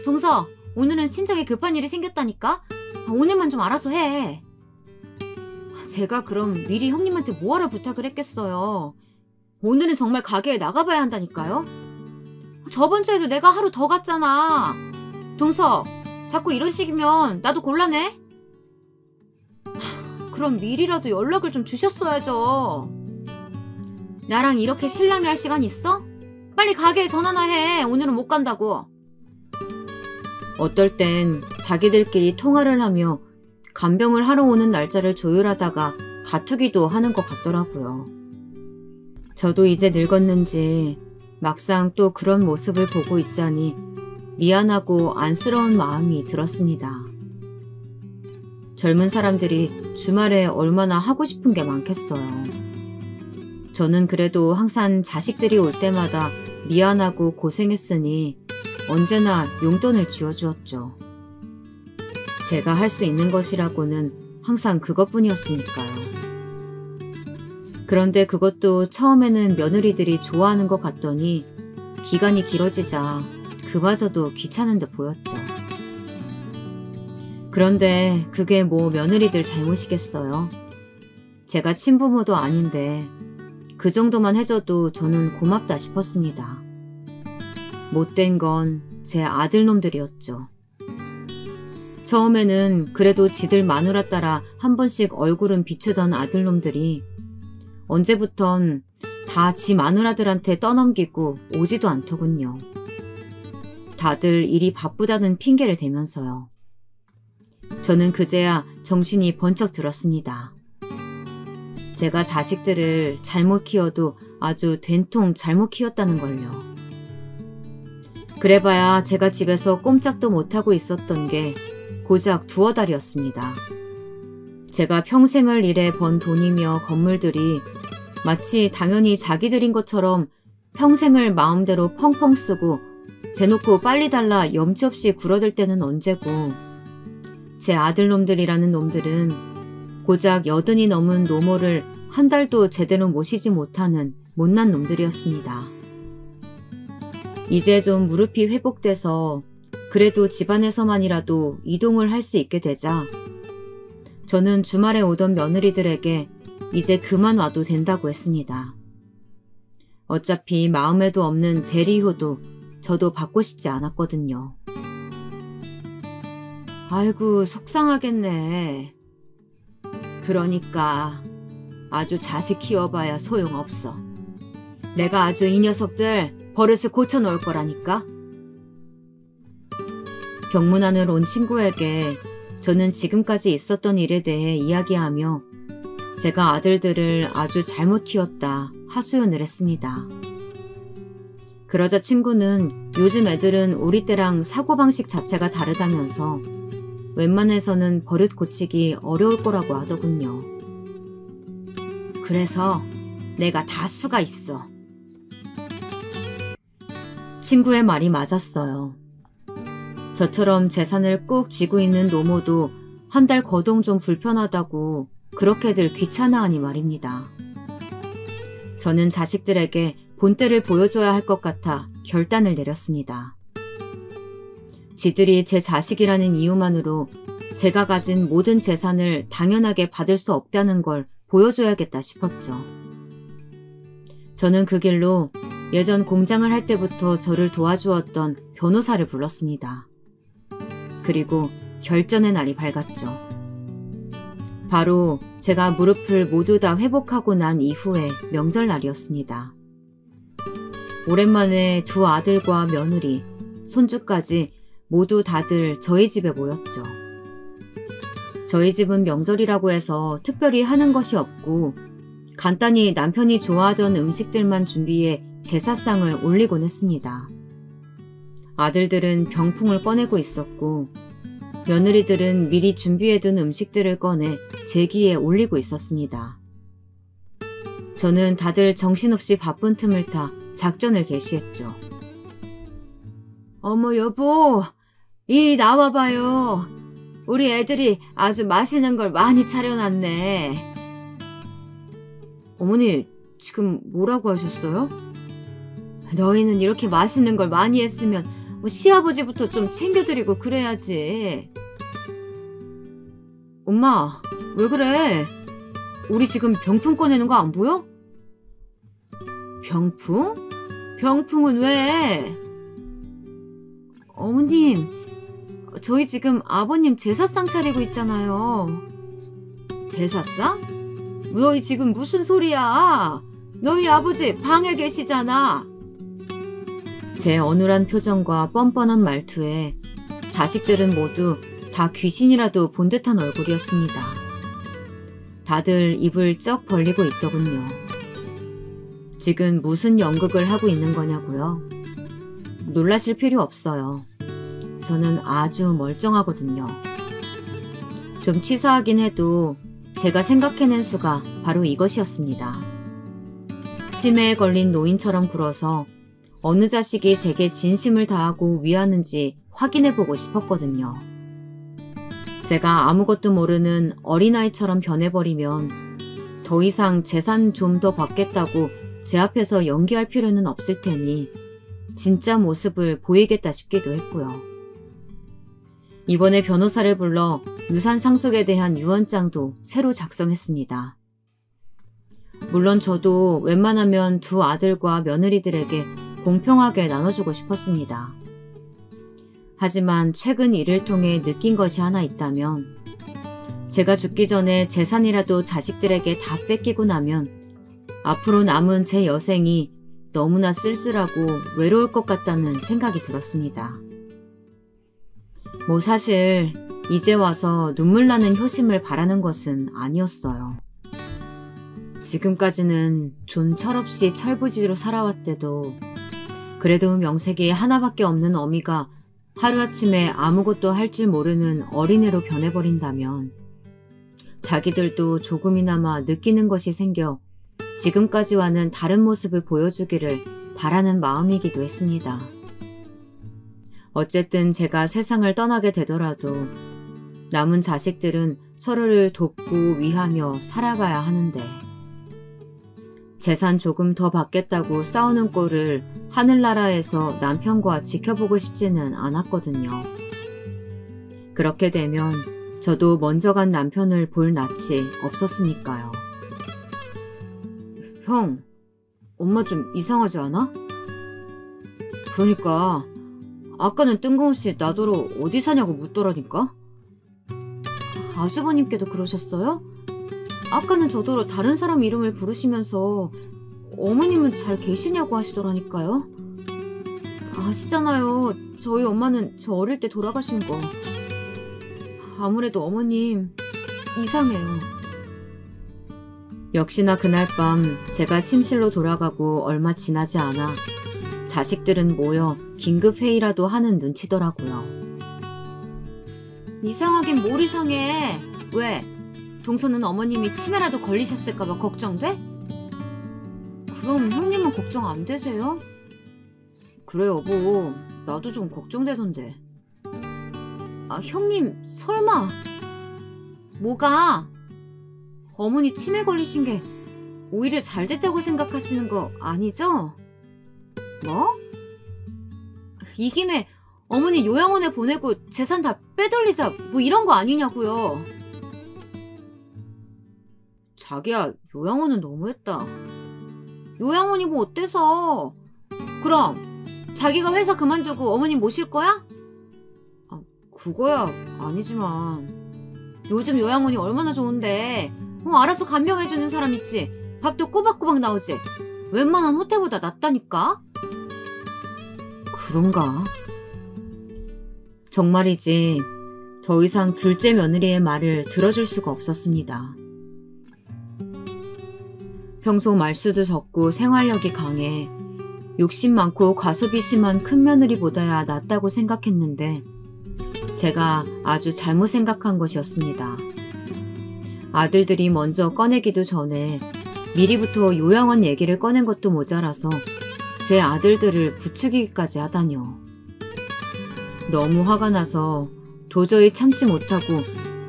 동서, 오늘은 친정에 급한 일이 생겼다니까? 오늘만 좀 알아서 해. 제가 그럼 미리 형님한테 뭐하러 부탁을 했겠어요. 오늘은 정말 가게에 나가봐야 한다니까요. 저번 주에도 내가 하루 더 갔잖아. 동서, 자꾸 이런 식이면 나도 곤란해. 그럼 미리라도 연락을 좀 주셨어야죠. 나랑 이렇게 실랑이 할 시간 있어? 빨리 가게에 전화나 해. 오늘은 못 간다고. 어떨 땐 자기들끼리 통화를 하며 간병을 하러 오는 날짜를 조율하다가 다투기도 하는 것 같더라고요. 저도 이제 늙었는지 막상 또 그런 모습을 보고 있자니 미안하고 안쓰러운 마음이 들었습니다. 젊은 사람들이 주말에 얼마나 하고 싶은 게 많겠어요. 저는 그래도 항상 자식들이 올 때마다 미안하고 고생했으니 언제나 용돈을 쥐어주었죠. 제가 할 수 있는 것이라고는 항상 그것뿐이었으니까요. 그런데 그것도 처음에는 며느리들이 좋아하는 것 같더니 기간이 길어지자 그마저도 귀찮은 듯 보였죠. 그런데 그게 뭐 며느리들 잘못이겠어요. 제가 친부모도 아닌데 그 정도만 해줘도 저는 고맙다 싶었습니다. 못된 건 제 아들놈들이었죠. 처음에는 그래도 지들 마누라 따라 한 번씩 얼굴은 비추던 아들놈들이 언제부턴 다 지 마누라들한테 떠넘기고 오지도 않더군요. 다들 일이 바쁘다는 핑계를 대면서요. 저는 그제야 정신이 번쩍 들었습니다. 제가 자식들을 잘못 키워도 아주 된통 잘못 키웠다는 걸요. 그래봐야 제가 집에서 꼼짝도 못하고 있었던 게 고작 2달이었습니다. 제가 평생을 일해 번 돈이며 건물들이 마치 당연히 자기들인 것처럼 평생을 마음대로 펑펑 쓰고 대놓고 빨리 달라 염치 없이 굴어들 때는 언제고, 제 아들놈들이라는 놈들은 고작 80이 넘은 노모를 한 달도 제대로 모시지 못하는 못난 놈들이었습니다. 이제 좀 무릎이 회복돼서 그래도 집안에서만이라도 이동을 할 수 있게 되자 저는 주말에 오던 며느리들에게 이제 그만 와도 된다고 했습니다. 어차피 마음에도 없는 대리효도 저도 받고 싶지 않았거든요. 아이고, 속상하겠네. 그러니까 아주 자식 키워봐야 소용없어. 내가 아주 이 녀석들 버릇을 고쳐놓을 거라니까. 병문안을 온 친구에게 저는 지금까지 있었던 일에 대해 이야기하며 제가 아들들을 아주 잘못 키웠다 하소연을 했습니다. 그러자 친구는 요즘 애들은 우리 때랑 사고방식 자체가 다르다면서 웬만해서는 버릇 고치기 어려울 거라고 하더군요. 그래서 내가 다 수가 있어. 친구의 말이 맞았어요. 저처럼 재산을 꾹 쥐고 있는 노모도 한 달 거동 좀 불편하다고 그렇게들 귀찮아하니 말입니다. 저는 자식들에게 본때를 보여줘야 할 것 같아 결단을 내렸습니다. 지들이 제 자식이라는 이유만으로 제가 가진 모든 재산을 당연하게 받을 수 없다는 걸 보여줘야겠다 싶었죠. 저는 그 길로 예전 공장을 할 때부터 저를 도와주었던 변호사를 불렀습니다. 그리고 결전의 날이 밝았죠. 바로 제가 무릎을 모두 다 회복하고 난 이후의 명절날이었습니다. 오랜만에 2 아들과 며느리, 손주까지 모두 다들 저희 집에 모였죠. 저희 집은 명절이라고 해서 특별히 하는 것이 없고 간단히 남편이 좋아하던 음식들만 준비해 제사상을 올리곤 했습니다. 아들들은 병풍을 꺼내고 있었고 며느리들은 미리 준비해둔 음식들을 꺼내 제기에 올리고 있었습니다. 저는 다들 정신없이 바쁜 틈을 타 작전을 개시했죠. 어머 여보, 이리 나와봐요. 우리 애들이 아주 맛있는 걸 많이 차려놨네. 어머니, 지금 뭐라고 하셨어요? 너희는 이렇게 맛있는 걸 많이 했으면 시아버지부터 좀 챙겨드리고 그래야지. 엄마, 왜 그래? 우리 지금 병풍 꺼내는 거 안 보여? 병풍? 병풍은 왜? 어머님, 저희 지금 아버님 제사상 차리고 있잖아요. 제사상? 너희 지금 무슨 소리야? 너희 아버지 방에 계시잖아. 제 어눌한 표정과 뻔뻔한 말투에 자식들은 모두 다 귀신이라도 본 듯한 얼굴이었습니다. 다들 입을 쩍 벌리고 있더군요. 지금 무슨 연극을 하고 있는 거냐고요? 놀라실 필요 없어요. 저는 아주 멀쩡하거든요. 좀 치사하긴 해도 제가 생각해낸 수가 바로 이것이었습니다. 치매에 걸린 노인처럼 굴어서 어느 자식이 제게 진심을 다하고 위하는지 확인해보고 싶었거든요. 제가 아무것도 모르는 어린아이처럼 변해버리면 더 이상 재산 좀 더 받겠다고 제 앞에서 연기할 필요는 없을 테니 진짜 모습을 보이겠다 싶기도 했고요. 이번에 변호사를 불러 유산 상속에 대한 유언장도 새로 작성했습니다. 물론 저도 웬만하면 두 아들과 며느리들에게 공평하게 나눠주고 싶었습니다. 하지만 최근 일을 통해 느낀 것이 하나 있다면 제가 죽기 전에 재산이라도 자식들에게 다 뺏기고 나면 앞으로 남은 제 여생이 너무나 쓸쓸하고 외로울 것 같다는 생각이 들었습니다. 뭐 사실 이제 와서 눈물 나는 효심을 바라는 것은 아니었어요. 지금까지는 좀 철없이 철부지로 살아왔대도 그래도 명색이 하나밖에 없는 어미가 하루아침에 아무것도 할 줄 모르는 어린애로 변해버린다면 자기들도 조금이나마 느끼는 것이 생겨 지금까지와는 다른 모습을 보여주기를 바라는 마음이기도 했습니다. 어쨌든 제가 세상을 떠나게 되더라도 남은 자식들은 서로를 돕고 위하며 살아가야 하는데 재산 조금 더 받겠다고 싸우는 꼴을 하늘나라에서 남편과 지켜보고 싶지는 않았거든요. 그렇게 되면 저도 먼저 간 남편을 볼 낯이 없었으니까요. 형, 엄마 좀 이상하지 않아? 그러니까 아까는 뜬금없이 나더러 어디 사냐고 묻더라니까? 아주버님께도 그러셨어요? 아까는 저더러 다른 사람 이름을 부르시면서 어머님은 잘 계시냐고 하시더라니까요. 아시잖아요. 저희 엄마는 저 어릴 때 돌아가신 거. 아무래도 어머님 이상해요. 역시나 그날 밤 제가 침실로 돌아가고 얼마 지나지 않아 자식들은 모여 긴급회의라도 하는 눈치더라고요. 이상하긴 뭘 이상해. 왜? 동서는 어머님이 치매라도 걸리셨을까봐 걱정돼? 그럼 형님은 걱정 안 되세요? 그래 여보, 나도 좀 걱정되던데. 아 형님 설마. 뭐가? 어머니 치매 걸리신 게 오히려 잘 됐다고 생각하시는 거 아니죠? 뭐? 이 김에 어머니 요양원에 보내고 재산 다 빼돌리자 뭐 이런 거 아니냐고요. 자기야, 요양원은 너무했다. 요양원이 뭐 어때서? 그럼 자기가 회사 그만두고 어머님 모실 거야? 아, 그거야 아니지만 요즘 요양원이 얼마나 좋은데. 알아서 간병해주는 사람 있지. 밥도 꼬박꼬박 나오지. 웬만한 호텔보다 낫다니까? 그런가? 정말이지 더 이상 둘째 며느리의 말을 들어줄 수가 없었습니다. 평소 말수도 적고 생활력이 강해 욕심 많고 과소비 심한 큰며느리보다야 낫다고 생각했는데 제가 아주 잘못 생각한 것이었습니다. 아들들이 먼저 꺼내기도 전에 미리부터 요양원 얘기를 꺼낸 것도 모자라서 제 아들들을 부추기기까지 하다뇨. 너무 화가 나서 도저히 참지 못하고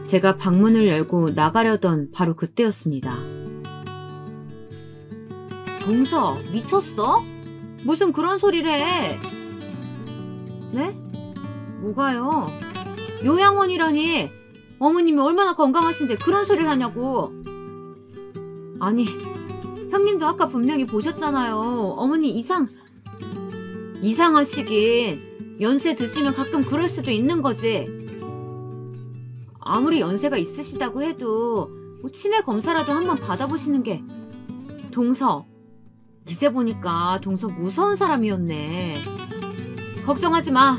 제가 방문을 열고 나가려던 바로 그때였습니다. 동서, 미쳤어? 무슨 그런 소리를 해? 네? 뭐가요? 요양원이라니. 어머님이 얼마나 건강하신데 그런 소리를 하냐고. 아니, 형님도 아까 분명히 보셨잖아요. 어머니 이상하시긴. 연세 드시면 가끔 그럴 수도 있는 거지. 아무리 연세가 있으시다고 해도 뭐 치매 검사라도 한번 받아보시는 게. 동서, 이제 보니까 동서 무서운 사람이었네. 걱정하지 마.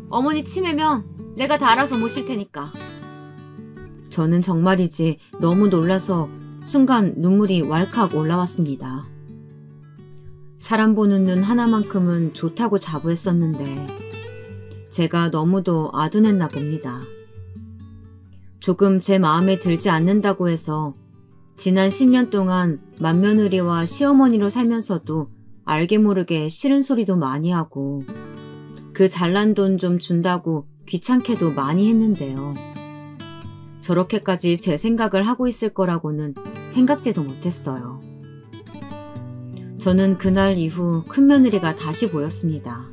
어머니 치매면 내가 다 알아서 모실 테니까. 저는 정말이지 너무 놀라서 순간 눈물이 왈칵 올라왔습니다. 사람 보는 눈 하나만큼은 좋다고 자부했었는데 제가 너무도 아둔했나 봅니다. 조금 제 마음에 들지 않는다고 해서 지난 10년 동안 맏며느리와 시어머니로 살면서도 알게 모르게 싫은 소리도 많이 하고 그 잘난 돈 좀 준다고 귀찮게도 많이 했는데요. 저렇게까지 제 생각을 하고 있을 거라고는 생각지도 못했어요. 저는 그날 이후 큰며느리가 다시 보였습니다.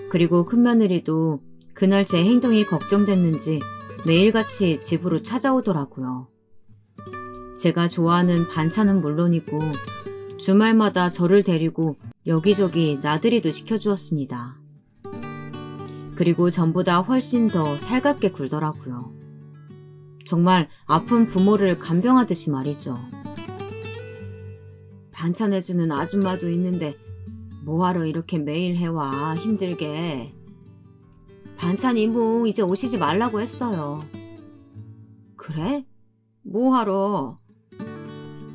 그리고 큰며느리도 그날 제 행동이 걱정됐는지 매일같이 집으로 찾아오더라고요. 제가 좋아하는 반찬은 물론이고 주말마다 저를 데리고 여기저기 나들이도 시켜주었습니다. 그리고 전보다 훨씬 더 살갑게 굴더라고요. 정말 아픈 부모를 간병하듯이 말이죠. 반찬 해주는 아줌마도 있는데 뭐하러 이렇게 매일 해와, 힘들게. 반찬 이모 이제 오시지 말라고 했어요. 그래? 뭐하러?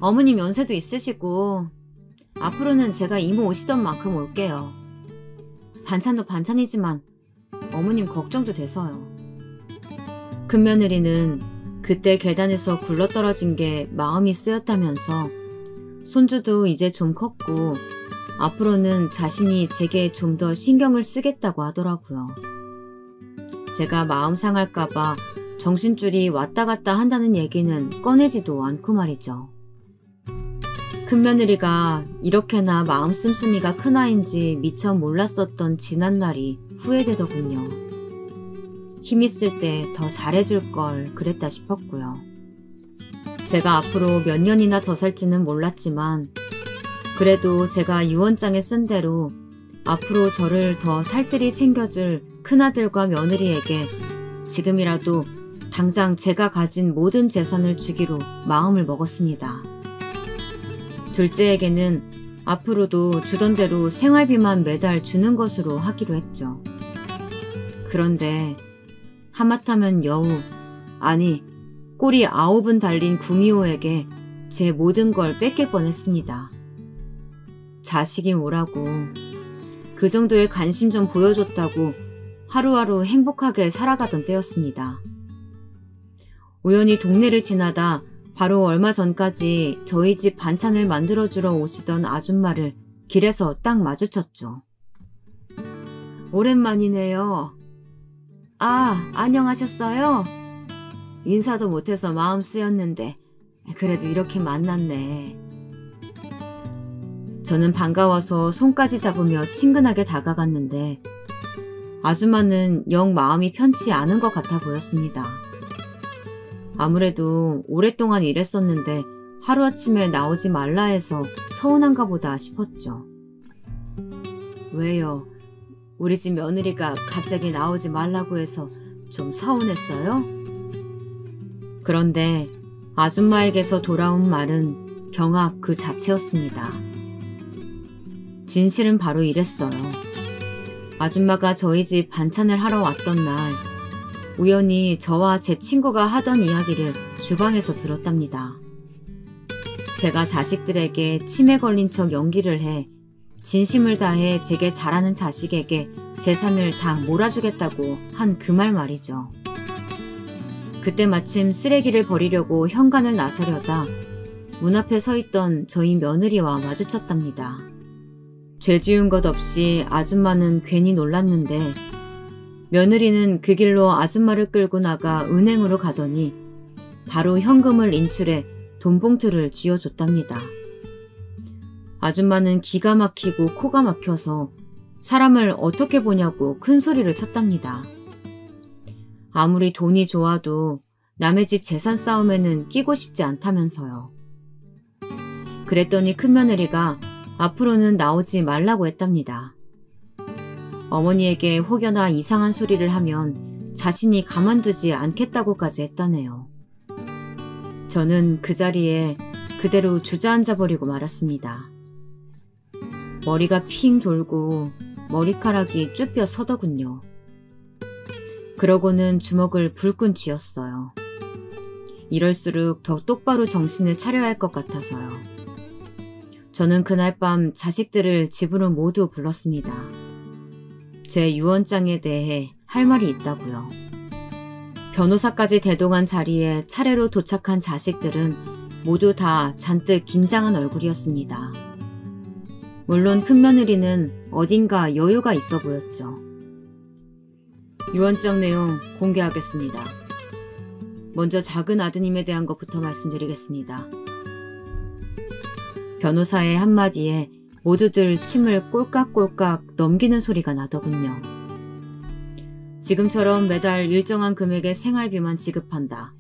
어머님 연세도 있으시고 앞으로는 제가 이모 오시던 만큼 올게요. 반찬도 반찬이지만 어머님 걱정도 돼서요. 큰며느리는 그때 계단에서 굴러떨어진 게 마음이 쓰였다면서 손주도 이제 좀 컸고 앞으로는 자신이 제게 좀 더 신경을 쓰겠다고 하더라고요. 제가 마음 상할까봐 정신줄이 왔다 갔다 한다는 얘기는 꺼내지도 않고 말이죠. 큰며느리가 이렇게나 마음 씀씀이가 큰아인지 미처 몰랐었던 지난날이 후회되더군요. 힘있을 때 더 잘해줄 걸 그랬다 싶었고요. 제가 앞으로 몇 년이나 더 살지는 몰랐지만 그래도 제가 유언장에 쓴 대로 앞으로 저를 더 살뜰히 챙겨줄 큰아들과 며느리에게 지금이라도 당장 제가 가진 모든 재산을 주기로 마음을 먹었습니다. 둘째에게는 앞으로도 주던 대로 생활비만 매달 주는 것으로 하기로 했죠. 그런데 하마터면 여우, 아니 꼬리 9은 달린 구미호에게 제 모든 걸 뺏길 뻔했습니다. 자식이 뭐라고, 그 정도의 관심 좀 보여줬다고 하루하루 행복하게 살아가던 때였습니다. 우연히 동네를 지나다 바로 얼마 전까지 저희 집 반찬을 만들어주러 오시던 아줌마를 길에서 딱 마주쳤죠. 오랜만이네요. 아, 안녕하셨어요? 인사도 못해서 마음 쓰였는데 그래도 이렇게 만났네. 저는 반가워서 손까지 잡으며 친근하게 다가갔는데 아줌마는 영 마음이 편치 않은 것 같아 보였습니다. 아무래도 오랫동안 일했었는데 하루아침에 나오지 말라 해서 서운한가 보다 싶었죠. 왜요? 우리 집 며느리가 갑자기 나오지 말라고 해서 좀 서운했어요? 그런데 아줌마에게서 돌아온 말은 경악 그 자체였습니다. 진실은 바로 이랬어요. 아줌마가 저희 집 반찬을 하러 왔던 날 우연히 저와 제 친구가 하던 이야기를 주방에서 들었답니다. 제가 자식들에게 치매 걸린 척 연기를 해 진심을 다해 제게 잘하는 자식에게 재산을 다 몰아주겠다고 한 그 말 말이죠. 그때 마침 쓰레기를 버리려고 현관을 나서려다 문 앞에 서 있던 저희 며느리와 마주쳤답니다. 죄 지은 것 없이 아줌마는 괜히 놀랐는데 며느리는 그 길로 아줌마를 끌고 나가 은행으로 가더니 바로 현금을 인출해 돈봉투를 쥐어줬답니다. 아줌마는 기가 막히고 코가 막혀서 사람을 어떻게 보냐고 큰 소리를 쳤답니다. 아무리 돈이 좋아도 남의 집 재산 싸움에는 끼고 싶지 않다면서요. 그랬더니 큰며느리가 앞으로는 나오지 말라고 했답니다. 어머니에게 혹여나 이상한 소리를 하면 자신이 가만두지 않겠다고까지 했다네요. 저는 그 자리에 그대로 주저앉아버리고 말았습니다. 머리가 핑 돌고 머리카락이 쭈뼛 서더군요. 그러고는 주먹을 불끈 쥐었어요. 이럴수록 더 똑바로 정신을 차려야 할 것 같아서요. 저는 그날 밤 자식들을 집으로 모두 불렀습니다. 제 유언장에 대해 할 말이 있다고요. 변호사까지 대동한 자리에 차례로 도착한 자식들은 모두 다 잔뜩 긴장한 얼굴이었습니다. 물론 큰며느리는 어딘가 여유가 있어 보였죠. 유언장 내용 공개하겠습니다. 먼저 작은 아드님에 대한 것부터 말씀드리겠습니다. 변호사의 한마디에 모두들 침을 꼴깍꼴깍 넘기는 소리가 나더군요. 지금처럼 매달 일정한 금액의 생활비만 지급한다.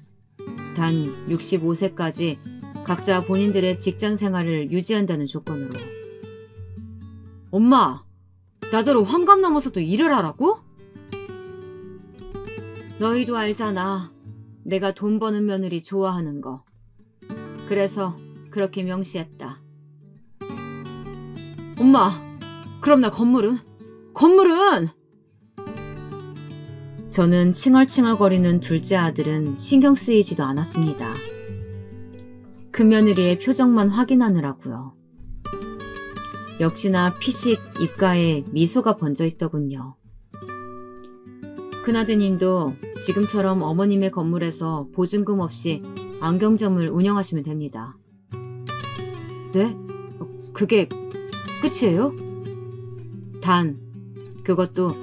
단 65세까지 각자 본인들의 직장 생활을 유지한다는 조건으로. 엄마, 나더러 환갑 넘어서도 일을 하라고? 너희도 알잖아. 내가 돈 버는 며느리 좋아하는 거. 그래서 그렇게 명시했다. 엄마, 그럼 나 건물은? 건물은! 저는 칭얼칭얼거리는 둘째 아들은 신경 쓰이지도 않았습니다. 큰며느리의 표정만 확인하느라고요. 역시나 피식 입가에 미소가 번져 있더군요. 큰아드님도 지금처럼 어머님의 건물에서 보증금 없이 안경점을 운영하시면 됩니다. 네? 그게 끝이에요? 단, 그것도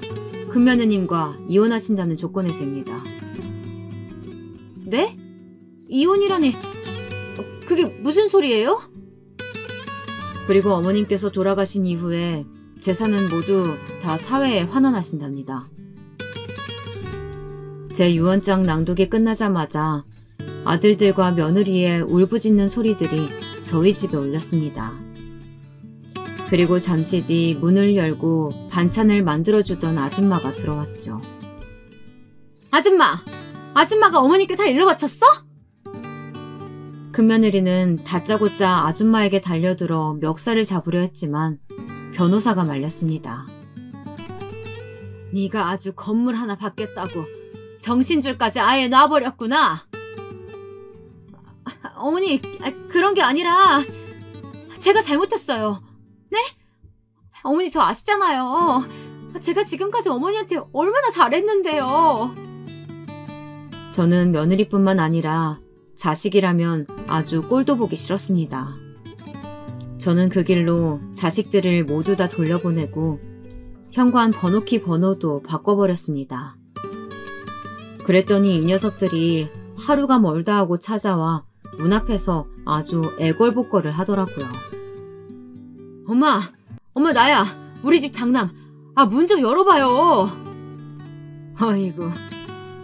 큰며느님과 이혼하신다는 조건에서입니다. 네? 이혼이라니, 그게 무슨 소리예요? 그리고 어머님께서 돌아가신 이후에 재산은 모두 다 사회에 환원하신답니다. 제 유언장 낭독이 끝나자마자 아들들과 며느리의 울부짖는 소리들이 저희 집에 울렸습니다. 그리고 잠시 뒤 문을 열고 반찬을 만들어주던 아줌마가 들어왔죠. 아줌마! 아줌마가 어머니께 다 일러 바쳤어? 큰며느리는 다짜고짜 아줌마에게 달려들어 멱살을 잡으려 했지만 변호사가 말렸습니다. 네가 아주 건물 하나 받겠다고 정신줄까지 아예 놔버렸구나. 어머니, 그런 게 아니라 제가 잘못했어요. 네? 어머니 저 아시잖아요. 제가 지금까지 어머니한테 얼마나 잘했는데요. 저는 며느리뿐만 아니라 자식이라면 아주 꼴도 보기 싫었습니다. 저는 그 길로 자식들을 모두 다 돌려보내고 현관 번호키 번호도 바꿔버렸습니다. 그랬더니 이 녀석들이 하루가 멀다 하고 찾아와 문 앞에서 아주 애걸복걸을 하더라고요. 엄마 나야. 우리 집 장남. 문 좀 열어봐요. 아이고,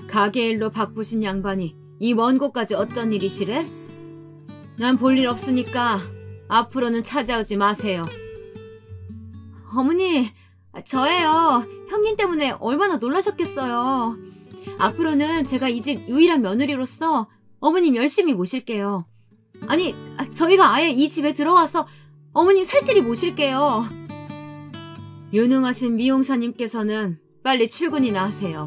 가게 일로 바쁘신 양반이 이 먼 곳까지 어떤 일이시래? 난 볼 일 없으니까 앞으로는 찾아오지 마세요. 어머니, 저예요. 형님 때문에 얼마나 놀라셨겠어요. 앞으로는 제가 이 집 유일한 며느리로서 어머님 열심히 모실게요. 아니, 저희가 아예 이 집에 들어와서 어머님 살뜰히 모실게요. 유능하신 미용사님께서는 빨리 출근이나 하세요.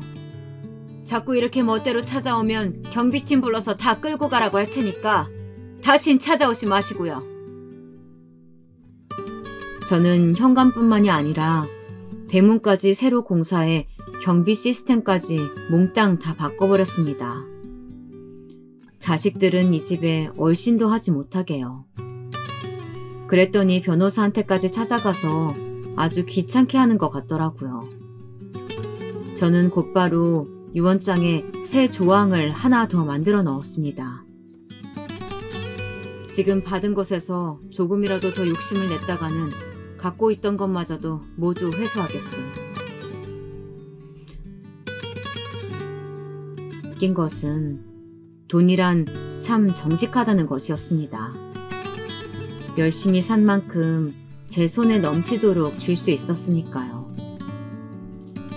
자꾸 이렇게 멋대로 찾아오면 경비팀 불러서 다 끌고 가라고 할 테니까 다신 찾아오지 마시고요. 저는 현관뿐만이 아니라 대문까지 새로 공사해 경비 시스템까지 몽땅 다 바꿔버렸습니다. 자식들은 이 집에 얼씬도 하지 못하게요. 그랬더니 변호사한테까지 찾아가서 아주 귀찮게 하는 것 같더라고요. 저는 곧바로 유언장에 새 조항을 하나 더 만들어 넣었습니다. 지금 받은 것에서 조금이라도 더 욕심을 냈다가는 갖고 있던 것마저도 모두 회수하겠음. 웃긴 것은 돈이란 참 정직하다는 것이었습니다. 열심히 산 만큼 제 손에 넘치도록 줄 수 있었으니까요.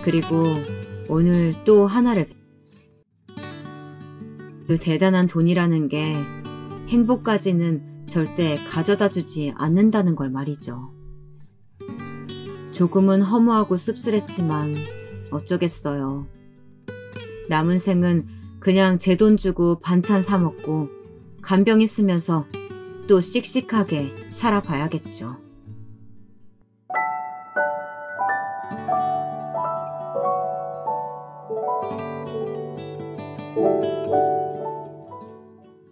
그리고 오늘 또 하나를 그 대단한 돈이라는 게 행복까지는 절대 가져다주지 않는다는 걸 말이죠. 조금은 허무하고 씁쓸했지만 어쩌겠어요. 남은 생은 그냥 제 돈 주고 반찬 사 먹고 간병히 쓰면서 또 씩씩하게 살아봐야겠죠.